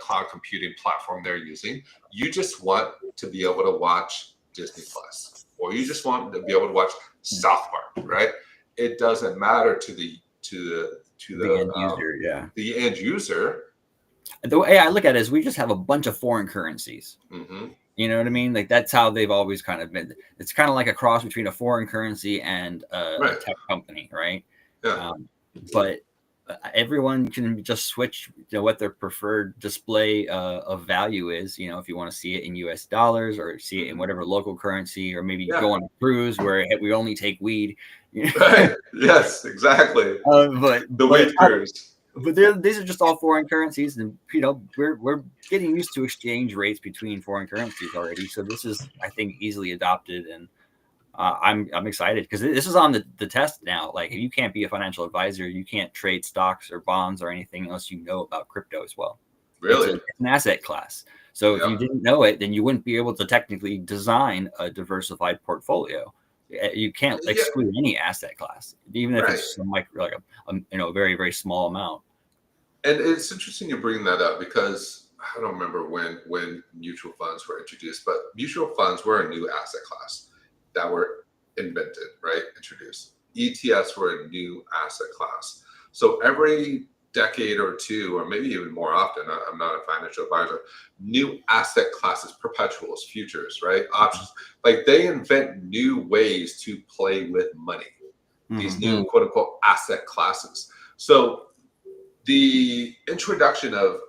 B: cloud computing platform they're using. You just want to be able to watch Disney Plus, or you just want to be able to watch South Park, right? It doesn't matter to the
A: end user, yeah.
B: The end user.
A: The way I look at it is we just have a bunch of foreign currencies.
B: Mm-hmm.
A: You know what I mean? Like that's how they've always kind of been. It's kind of like a cross between a foreign currency and a tech company, right?
B: Yeah.
A: But everyone can just switch what their preferred display of value is. If you want to see it in US dollars or see it in whatever local currency, or maybe go on a cruise where we only take weed.
B: Right. Yes, exactly.
A: But
B: the weed cruise.
A: But these are just all foreign currencies, and we're getting used to exchange rates between foreign currencies already. So this is, I think, easily adopted, and I'm excited because this is on the test now. Like, if you can't be a financial advisor, you can't trade stocks or bonds or anything unless you know about crypto as well.
B: Really,
A: it's an asset class. So if you didn't know it, then you wouldn't be able to technically design a diversified portfolio. You can't exclude any asset class, even if it's like a very, very small amount.
B: And it's interesting you bring that up because I don't remember when mutual funds were introduced, but mutual funds were a new asset class. that were invented, right? Introduced. ETFs were a new asset class. So every decade or two, or maybe even more often, I'm not a financial advisor, new asset classes, perpetuals, futures, right? Options. Like they invent new ways to play with money, these new quote unquote asset classes. So the introduction of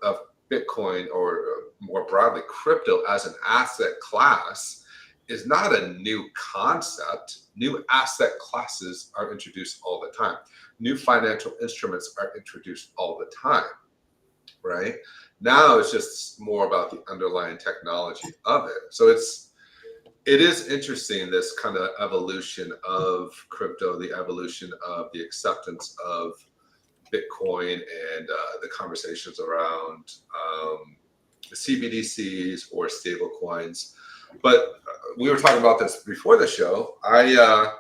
B: Bitcoin, or more broadly crypto as an asset class, is not a new concept. New asset classes are introduced all the time. New financial instruments are introduced all the time, right? Now it's just more about the underlying technology of it. So it is interesting, this kind of evolution of crypto, the evolution of the acceptance of Bitcoin, and the conversations around CBDCs or stable coins. But we were talking about this before the show. I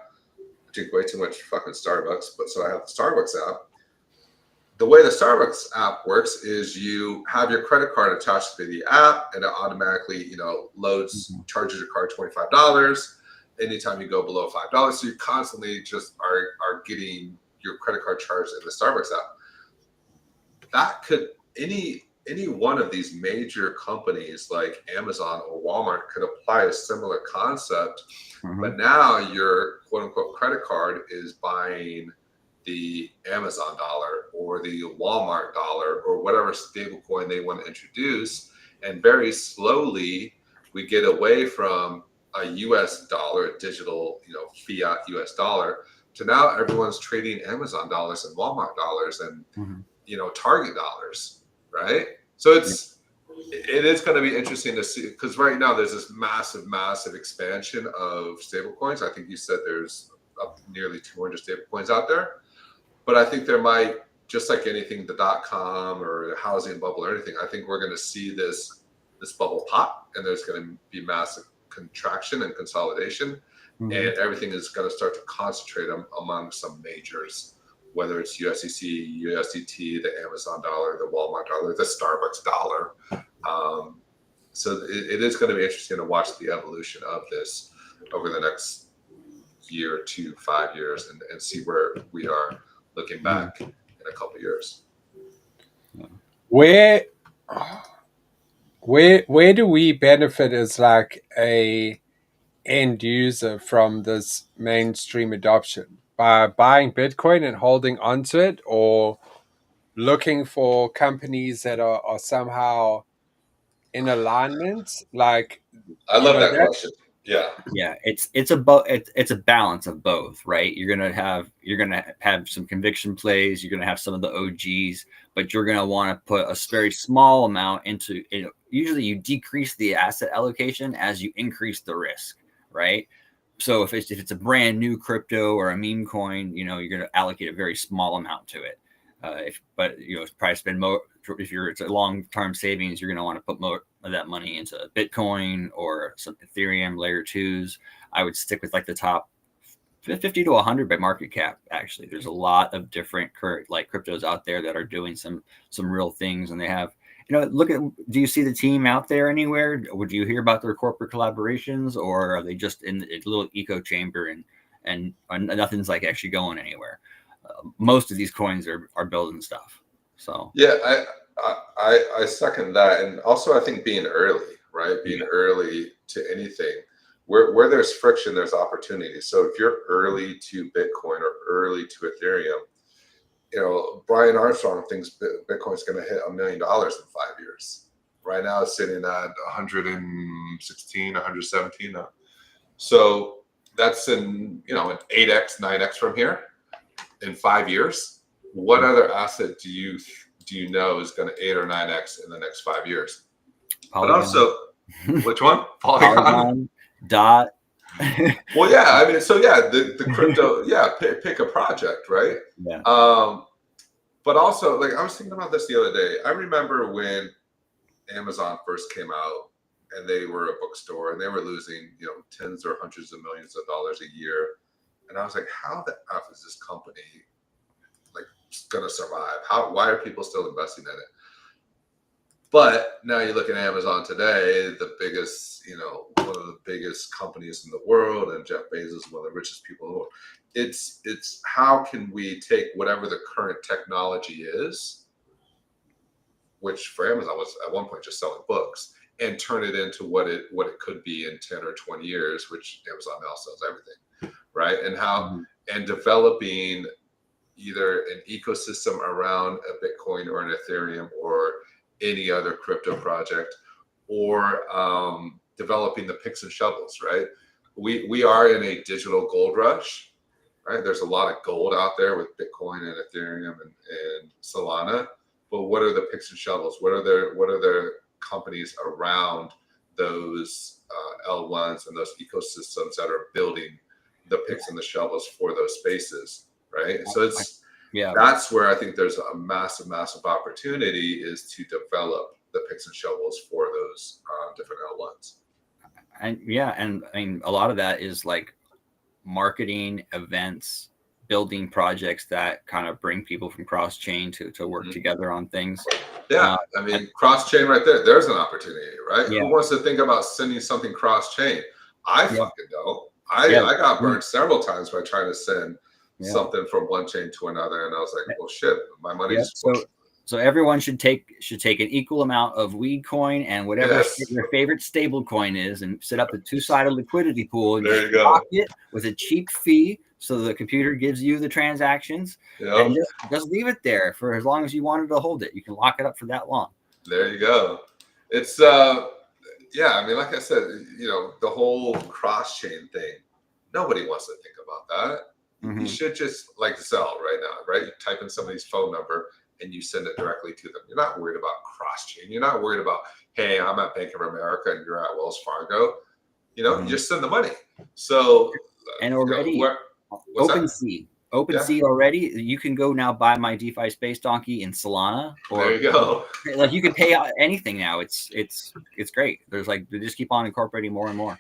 B: drink way too much fucking Starbucks, but so I have the Starbucks app. The way the Starbucks app works is you have your credit card attached to the app, and it automatically, loads, charges your card $25 anytime you go below $5. So you constantly just are getting your credit card charged in the Starbucks app. That could, any one of these major companies like Amazon or Walmart could apply a similar concept, but now your quote unquote credit card is buying the Amazon dollar or the Walmart dollar or whatever stable coin they want to introduce. And very slowly we get away from a US dollar, a digital, fiat US dollar, to now everyone's trading Amazon dollars and Walmart dollars and, Target dollars, right? So it is going to be interesting to see, because right now there's this massive expansion of stable coins. I think you said there's up nearly 200 stable coins out there. But I think there might, just like anything, the .com or the housing bubble or anything, I think we're going to see this bubble pop, and there's going to be massive contraction and consolidation, and everything is going to start to concentrate among some majors, whether it's USDC, USDT, the Amazon dollar, the Walmart dollar, the Starbucks dollar. So it is going to be interesting to watch the evolution of this over the next year, 2, 5 years, and see where we are looking back in a couple of years.
C: Where do we benefit as like a end user from this mainstream adoption? By buying Bitcoin and holding onto it, or looking for companies that are somehow in alignment? Like,
B: I love that question.
A: Yeah, it's a balance of both, right? You're gonna have some conviction plays. You're gonna have some of the OGs, but you're gonna want to put a very small amount into it. Usually, you decrease the asset allocation as you increase the risk, right? So if it's a brand new crypto or a meme coin, you're gonna allocate a very small amount to it. Probably spend more. If it's a long-term savings, you're going to want to put more of that money into Bitcoin or some Ethereum layer 2s. I would stick with like the top 50 to 100 by market cap. Actually, there's a lot of different cryptos out there that are doing some real things, and they have, do you see the team out there anywhere? Would you hear about their corporate collaborations, or are they just in a little echo chamber and nothing's like actually going anywhere? Most of these coins are building stuff. So
B: yeah, I second that, and also I think being early, right? Being early to anything, where there's friction, there's opportunity. So if you're early to Bitcoin or early to Ethereum, Brian Armstrong thinks Bitcoin's going to hit $1 million in 5 years. Right now it's sitting at 116, 117 now. So that's an 8x, 9x from here in 5 years. What other asset do you know is going to 8 or 9x in the next 5 years? Polygon. But also, which one?
A: Polygon, Dot.
B: Well, yeah, I mean, so yeah, the crypto, pick a project, right?
A: Yeah.
B: But also, like, I was thinking about this the other day. I remember when Amazon first came out, and they were a bookstore, and they were losing, tens or hundreds of millions of dollars a year. And I was like, how the F is this company going to survive? Why are people still investing in it? But now you look at Amazon today, the biggest, one of the biggest companies in the world, and Jeff Bezos is one of the richest people in the world. It's how can we take whatever the current technology is, which for Amazon was at one point just selling books, and turn it into what it could be in 10 or 20 years, which Amazon now sells everything, right? And how and developing either an ecosystem around a Bitcoin or an Ethereum or any other crypto project, or developing the picks and shovels, right? We are in a digital gold rush, right? There's a lot of gold out there with Bitcoin and Ethereum and Solana, but what are the picks and shovels? What are their companies around those L1s and those ecosystems that are building the picks and the shovels for those spaces, right? So that's where I think there's a massive opportunity, is to develop the picks and shovels for those different L1s.
A: And I mean, a lot of that is like marketing, events, building projects that kind of bring people from cross chain to work together on things.
B: Yeah, I mean, cross chain right there. There's an opportunity, right?
A: Yeah.
B: Who wants to think about sending something cross chain? I fucking don't. I got burned several times by trying to send something from one chain to another, and I was like, well, shit, my money just.
A: So everyone should take an equal amount of weed coin and whatever your favorite stable coin is, and set up a two-sided liquidity pool, and
B: there you go.
A: Lock it with a cheap fee, so the computer gives you the transactions, and just leave it there for as long as you wanted to hold it. You can lock it up for that long.
B: There you go. It's I mean, like I said, the whole cross chain thing, nobody wants to think about that. You should just, like Zelle right now, right? You type in somebody's phone number and you send it directly to them. You're not worried about cross chain. You're not worried about, hey, I'm at Bank of America and you're at Wells Fargo. You just send the money. So
A: and already OpenSea already, you can go now buy my DeFi Space Donkey in Solana.
B: There you go.
A: Like, you can pay anything now. It's great. There's like, they just keep on incorporating more and more.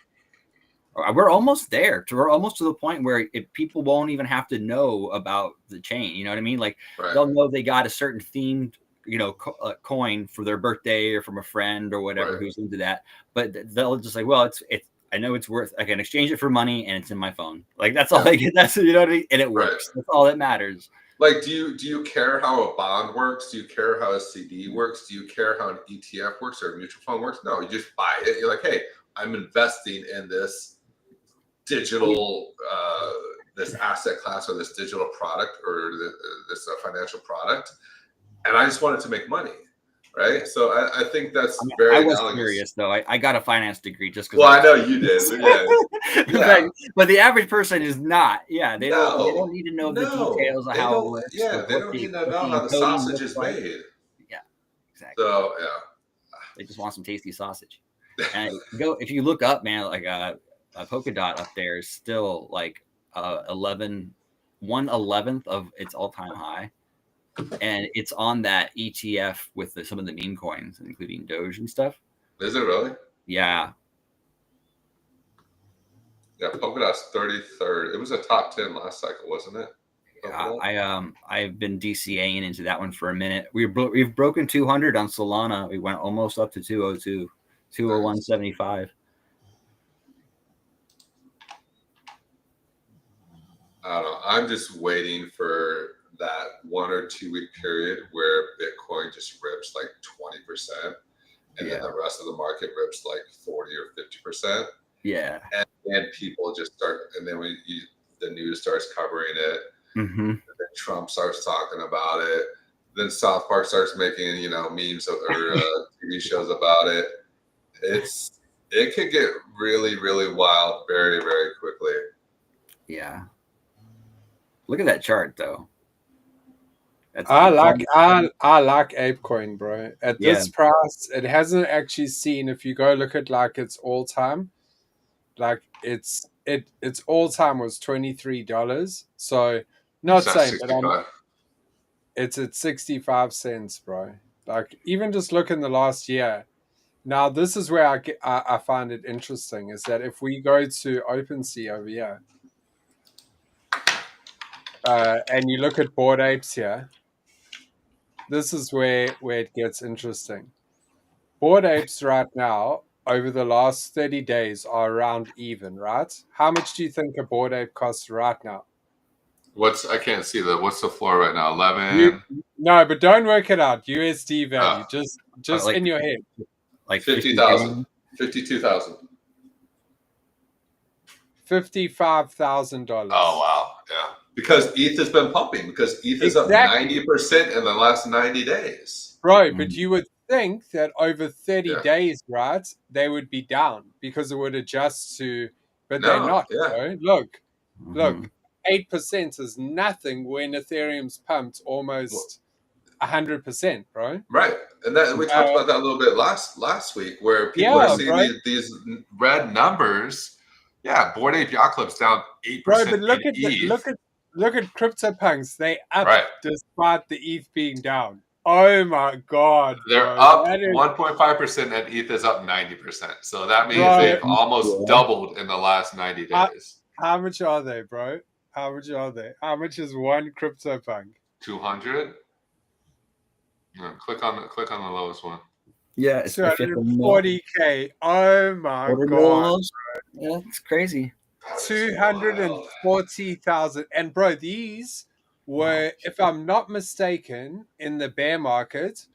A: We're almost there. We're almost to the point where people won't even have to know about the chain. You know what I mean? Like, they'll know they got a certain themed, coin for their birthday, or from a friend or whatever who's into that. But they'll just like, well, it's I know it's worth. I can exchange it for money, and it's in my phone. Like, that's all I get. That's, you know what I mean? And it works. That's all that matters.
B: Like, do you care how a bond works? Do you care how a CD works? Do you care how an ETF works or a mutual fund works? No, you just buy it. You're like, hey, I'm investing in this digital this asset class, or this digital product, or this financial product, and I just wanted to make money, right? So I think that's very.
A: I was curious though. I got a finance degree just because.
B: Well, I know you did, but
A: but the average person is not. Yeah, they don't need to know the details of how it works.
B: Yeah, they don't need to know how the sausage is made.
A: Yeah, exactly. So they just want some tasty sausage. And if you look up, man, like a Polkadot up there is still like 1/11th of its all-time high, and it's on that ETF with some of the meme coins, including Doge and stuff.
B: Is it really?
A: Yeah.
B: Yeah, Polkadot's 33rd. It was a top 10 last cycle, wasn't it?
A: Yeah, I've been DCAing into that one for a minute. We've broken 200 on Solana. We went almost up to 202, 201.75.
B: I don't know. I'm just waiting for that 1 or 2 week period where Bitcoin just rips like 20%, and then the rest of the market rips like 40 or 50%.
A: Yeah.
B: And then people just start, and then the news starts covering it.
A: And
B: then Trump starts talking about it. Then South Park starts making, memes or TV shows about it. It could get really, really wild very, very quickly.
A: Yeah. Look at that chart, though.
C: I like ApeCoin, bro. At this price, it hasn't actually seen. If you go look at like its all time, like its all time was $23. So not saying, but it's at 65 cents, bro. Like, even just look in the last year. Now this is where I find it interesting, is that if we go to OpenSea over here. And you look at Bored Apes here, this is where it gets interesting. Bored Apes right now, over the last 30 days, are around even, right? How much do you think a Bored Ape costs right now?
B: I can't see what's the floor right now? 11.
C: No, but don't work it out. USD value, just
A: like,
C: in your head.
A: Like
B: 50,000. 52,000.
C: $55,000.
B: Oh wow, yeah. Because ETH has been pumping. Because ETH is up 90% in the last 90 days.
C: Bro, but you would think that over 30
B: Yeah.
C: days, right, they would be down because it would adjust to, but
B: No,
C: they're not.
B: yeah.
C: Bro. Look, 8% is nothing when Ethereum's pumped almost 100%, bro.
B: Right, and that we talked about that a little bit last week, where people are seeing these red numbers. Yeah, Bored Ape Yacht Club's down 8%.
C: Bro, but look at CryptoPunks. They up despite the ETH being down. Oh my god,
B: they're up 1.5%, and ETH is up 90%. So that means they've almost doubled in the last 90 days.
C: How much are they, bro? How much are they? How much is one CryptoPunk?
B: 200. Click on the lowest one.
A: Yeah, it's
C: 240K. Oh my god.
A: Yeah, it's crazy.
C: 240,000. And bro, these were, if I'm not mistaken, in the bear market,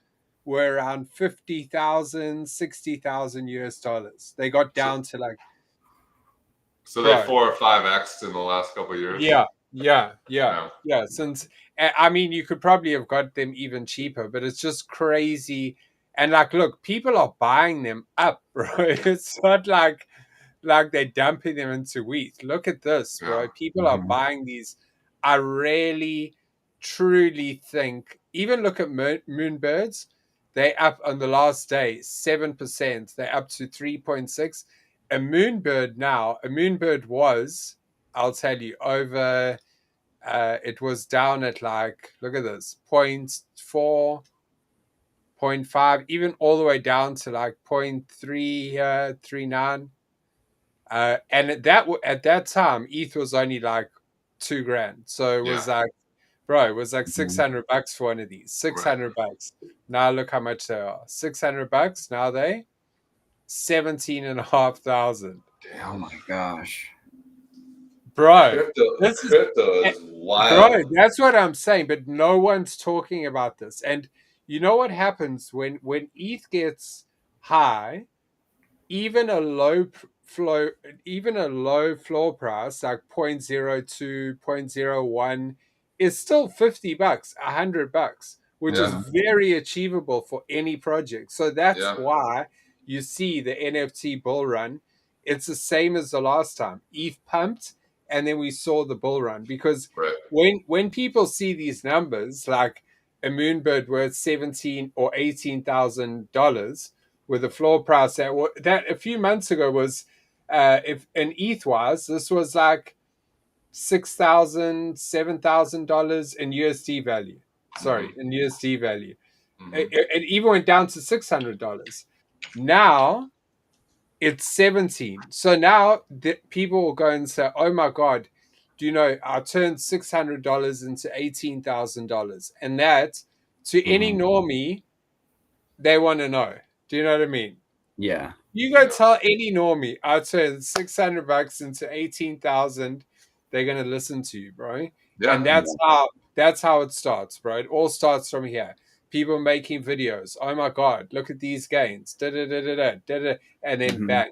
C: were around 50,000, 60,000 US dollars. They got down to like.
B: So they 4 or 5x in the last couple of years.
C: Yeah. Since, I mean, you could probably have got them even cheaper, but it's just crazy. And like, look, people are buying them up, bro. It's not like they're dumping them into wheat. Look at this, bro. People are buying these. I really, truly think, even look at Moonbirds. They up on the last day 7%. They're up to 3.6. A Moonbird was, I'll tell you, over. It was down at like, look at this, 0.4, 0.5, even all the way down to like 0.3, 39. And at that time, ETH was only like $2,000. So it was like, bro, it was like $600 for one of these. $600. Now look how much they are. $600. Now they 17,500.
A: Oh my gosh.
C: Bro,
B: crypto is wild.
C: Bro, that's what I'm saying, but no one's talking about this. And you know what happens when ETH gets high, even a low floor price like 0.02, 0.01 is still $50, $100, which is very achievable for any project. So that's why you see the NFT bull run. It's the same as the last time. ETH pumped, and then we saw the bull run, because when people see these numbers, like a Moonbird worth $17,000 or $18,000 with a floor price that a few months ago was, if an ETH wise, this was like $6,000, $7,000 in USD value. Sorry, in USD value. It even went down to $600. Now it's 17. So now people will go and say, oh my God, do you know, I turned $600 into $18,000. And that, to any normie, they want to know. Do you know what I mean?
A: Yeah.
C: You go tell any normie, I turned $600 into 18,000. They're gonna listen to you, bro. Yeah. And that's how it starts, bro. It all starts from here. People making videos. Oh my God, look at these gains. And then bang.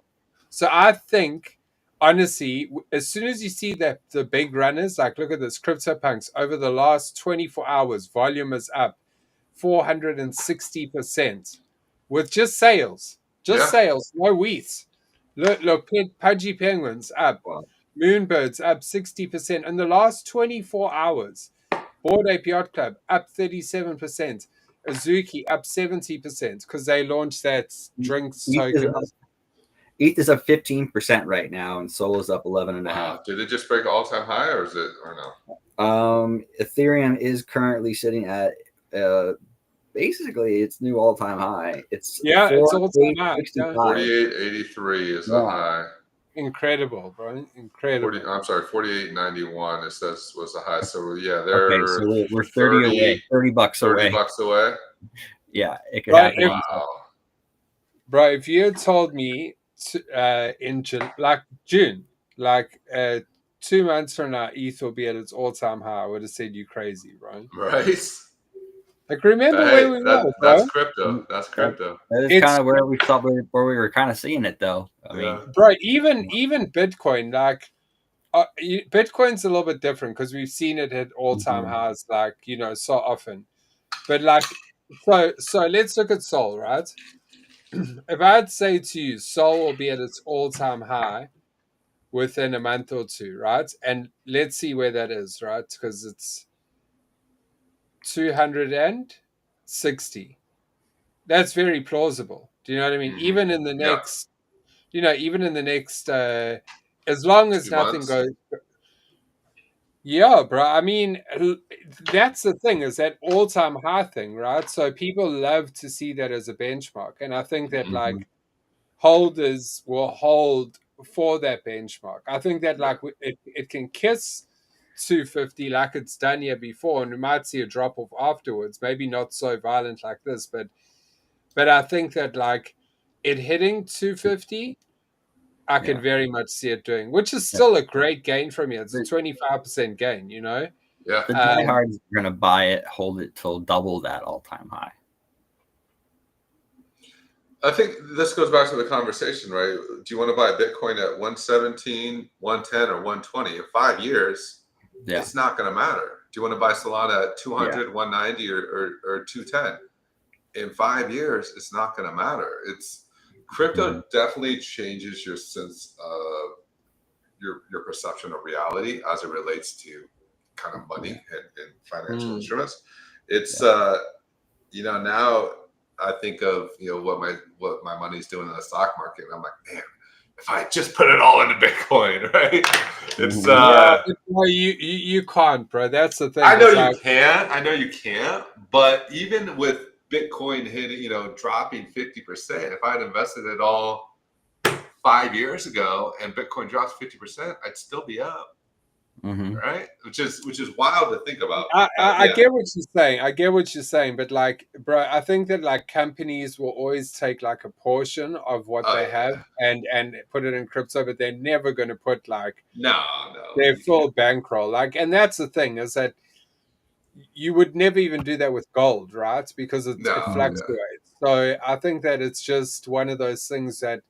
C: So I think, honestly, as soon as you see that the big runners, like look at this, CryptoPunks, over the last 24 hours, volume is up 460% with just sales. Sales, no wheat. Look, Pudgy Penguins up. Wow. Moonbirds up 60%. In the last 24 hours, Bored Ape Yacht Club up 37%. Azuki up 70% because they launched that drinks token.
A: ETH is up 15% right now, and Sol is up 11.5%.
B: Wow. Did it just break an all-time high, or no?
A: Ethereum is currently sitting at basically its new all-time high. It's
C: all-time high.
B: 48.83 is the high.
C: Incredible, bro. Incredible.
B: 48.91. It says was the high. So they're
A: so we're 30 away. $30 away.
B: $30 away.
A: Yeah, it could happen.
B: Wow.
C: bro, if you had told me in June, 2 months from now, ETH will be at its all-time high, I would have said you crazy, bro.
B: Right.
C: Like, remember
B: But
C: where
B: hey,
C: we were,
B: that's
C: bro?
B: crypto. That's
A: That,
B: crypto.
A: that is
C: It's
A: kind of where we thought where we were kind of seeing it, though. I
B: Yeah.
A: mean,
C: bro, even Bitcoin, like Bitcoin's a little bit different because we've seen it hit all-time highs, like so often. But like, so let's look at Sol, right? If I'd say to you, Sol will be at its all-time high within a month or two, right? And let's see where that is, right? Because it's 260. That's very plausible. Do you know what I mean?
B: Mhm.
C: Even in the
B: Yeah.
C: next, even in the next, as long as
B: 2
C: nothing
B: months.
C: goes. Yeah, bro. I mean, that's the thing, is that all-time high thing, right? So people love to see that as a benchmark. And I think that like holders will hold for that benchmark. I think that like it can kiss 250 like it's done here before, and we might see a drop off afterwards. Maybe not so violent like this, but I think that like it hitting 250, I can very much see it doing, which is still a great gain from you. It's a 25% gain,
B: Yeah.
A: the diehards are going to buy it, hold it till double that all-time high.
B: I think this goes back to the conversation, right? Do you want to buy Bitcoin at 117, 110, or 120? In 5 years, it's not going to matter. Do you want to buy Solana at 200, 190, or 210? In 5 years, it's not going to matter. Crypto definitely changes your sense of your perception of reality as it relates to kind of money and financial instruments. It's now I think of what my money's doing in the stock market, and I'm like, man, if I just put it all into Bitcoin, right? It's
C: no, you can't, bro. That's the thing.
B: I know you can. I know you can't. But even with Bitcoin hitting, dropping 50%, if I had invested it all 5 years ago and Bitcoin drops 50%, I'd still be up. Right? Which is wild to think about.
C: I get what you're saying. I get what you're saying, but like, bro, I think that like companies will always take like a portion of what they have and put it in crypto, but they're never going to put like their full bankroll. Like, and that's the thing, is that you would never even do that with gold, right? Because it fluctuates. So I think that it's just one of those things that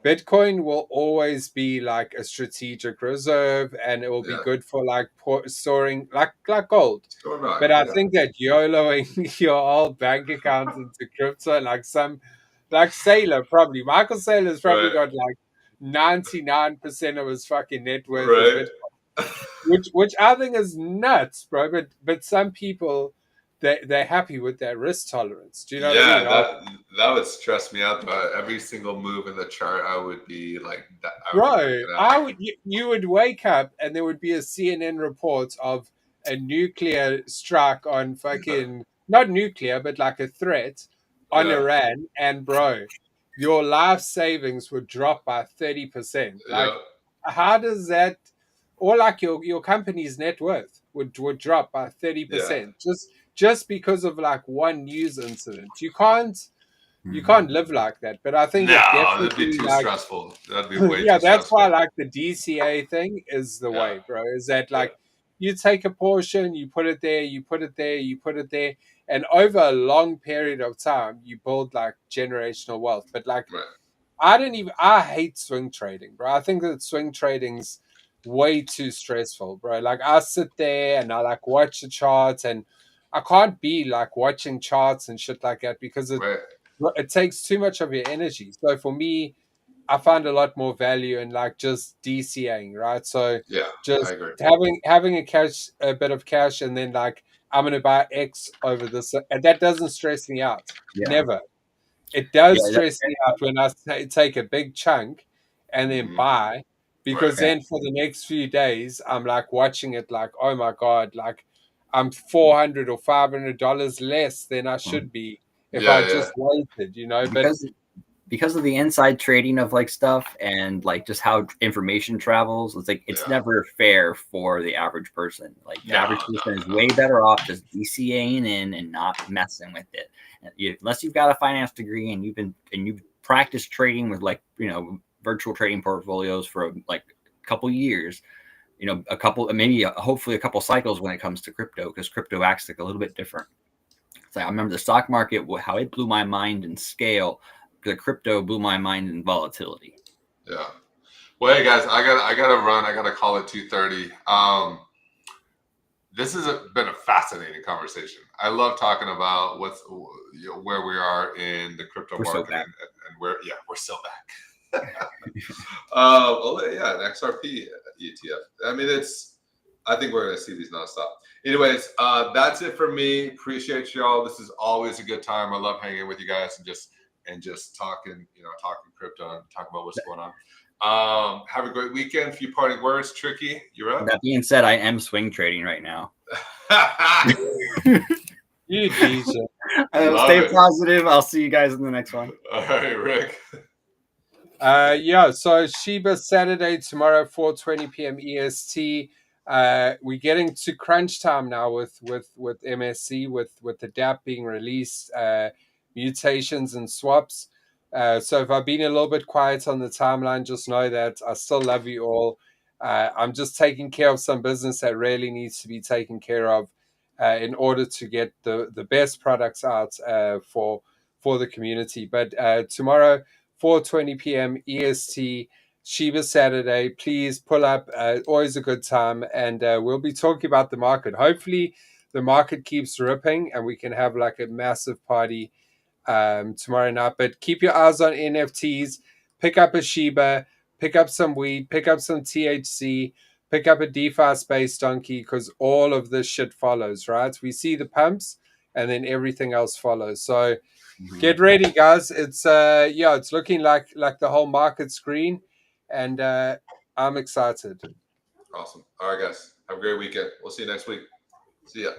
C: Bitcoin will always be like a strategic reserve, and it will be good for like storing like gold. But I think that YOLOing your whole bank account into crypto, like Saylor probably, Michael Saylor's probably got like 99% of his fucking net worth in Bitcoin, which I think is nuts, bro. But some people, they're happy with that risk tolerance. Do you know what I mean?
B: That would stress me out. But every single move in the chart, I would be like,
C: you would wake up and there would be a CNN report of a nuclear strike on fucking not nuclear, but like a threat on Iran, and bro, your life savings would drop by 30%. Like, how does that? Or like your company's net worth would drop by 30% just because of like one news incident. You can't live like that. But I think that definitely
B: that'd be too stressful. That'd be way too
C: that's
B: stressful.
C: why like the DCA thing is the way, bro. Is that like you take a portion, you put it there, you put it there, you put it there, and over a long period of time, you build like generational wealth. But like, I hate swing trading, bro. I think that swing trading's way too stressful, bro. Like, I sit there and I like watch the charts, and I can't be like watching charts and shit like that because it takes too much of your energy. So for me, I find a lot more value in like just DCAing, right? So just having a bit of cash, and then like I'm gonna buy X over this, and that doesn't stress me out. Never. It does stress me out when I take a big chunk and then buy, because then for the next few days I'm like watching it like, oh my god, like I'm $400 or $500 less than I should be if I just waited,
A: because of the inside trading of like stuff and like just how information travels. It's like it's never fair for the average person. Like the average person is way better off just DCAing in and not messing with it. Unless you've got a finance degree and you've practice trading with like, virtual trading portfolios for like a couple years, a couple, maybe hopefully a couple cycles when it comes to crypto, because crypto acts like a little bit different. It's like, I remember the stock market, how it blew my mind in scale. The crypto blew my mind in volatility.
B: Yeah. Well, hey guys, I gotta run. I gotta call at 2:30. This has been a fascinating conversation. I love talking about where we are in the crypto market and where we're still back. An XRP ETF. I mean, I think we're gonna see these nonstop. Anyways, that's it for me. Appreciate y'all. This is always a good time. I love hanging with you guys and just talking, talking crypto and talking about what's going on. Have a great weekend. A few parting words. Tricky, you're up.
A: That being said, I am swing trading right now.
C: You DJ.
A: Stay positive. I'll see you guys in the next one.
B: All right, Rick.
C: So Shiba Saturday tomorrow, 4:20 p.m. EST. We're getting to crunch time now with MSC, with the DApp being released, mutations and swaps. So if I've been a little bit quiet on the timeline, just know that I still love you all. I'm just taking care of some business that really needs to be taken care of in order to get the best products out for the community. But tomorrow, 4:20 p.m. EST, Shiba Saturday. Please pull up. Always a good time. And we'll be talking about the market. Hopefully, the market keeps ripping and we can have like a massive party tomorrow night. But keep your eyes on NFTs. Pick up a Shiba. Pick up some weed. Pick up some THC. Pick up a DeFi Space Donkey, because all of this shit follows, right? We see the pumps and then everything else follows. So get ready, guys. It's it's looking like the whole market's green, and I'm excited.
B: Awesome. All right, guys. Have a great weekend. We'll see you next week. See ya.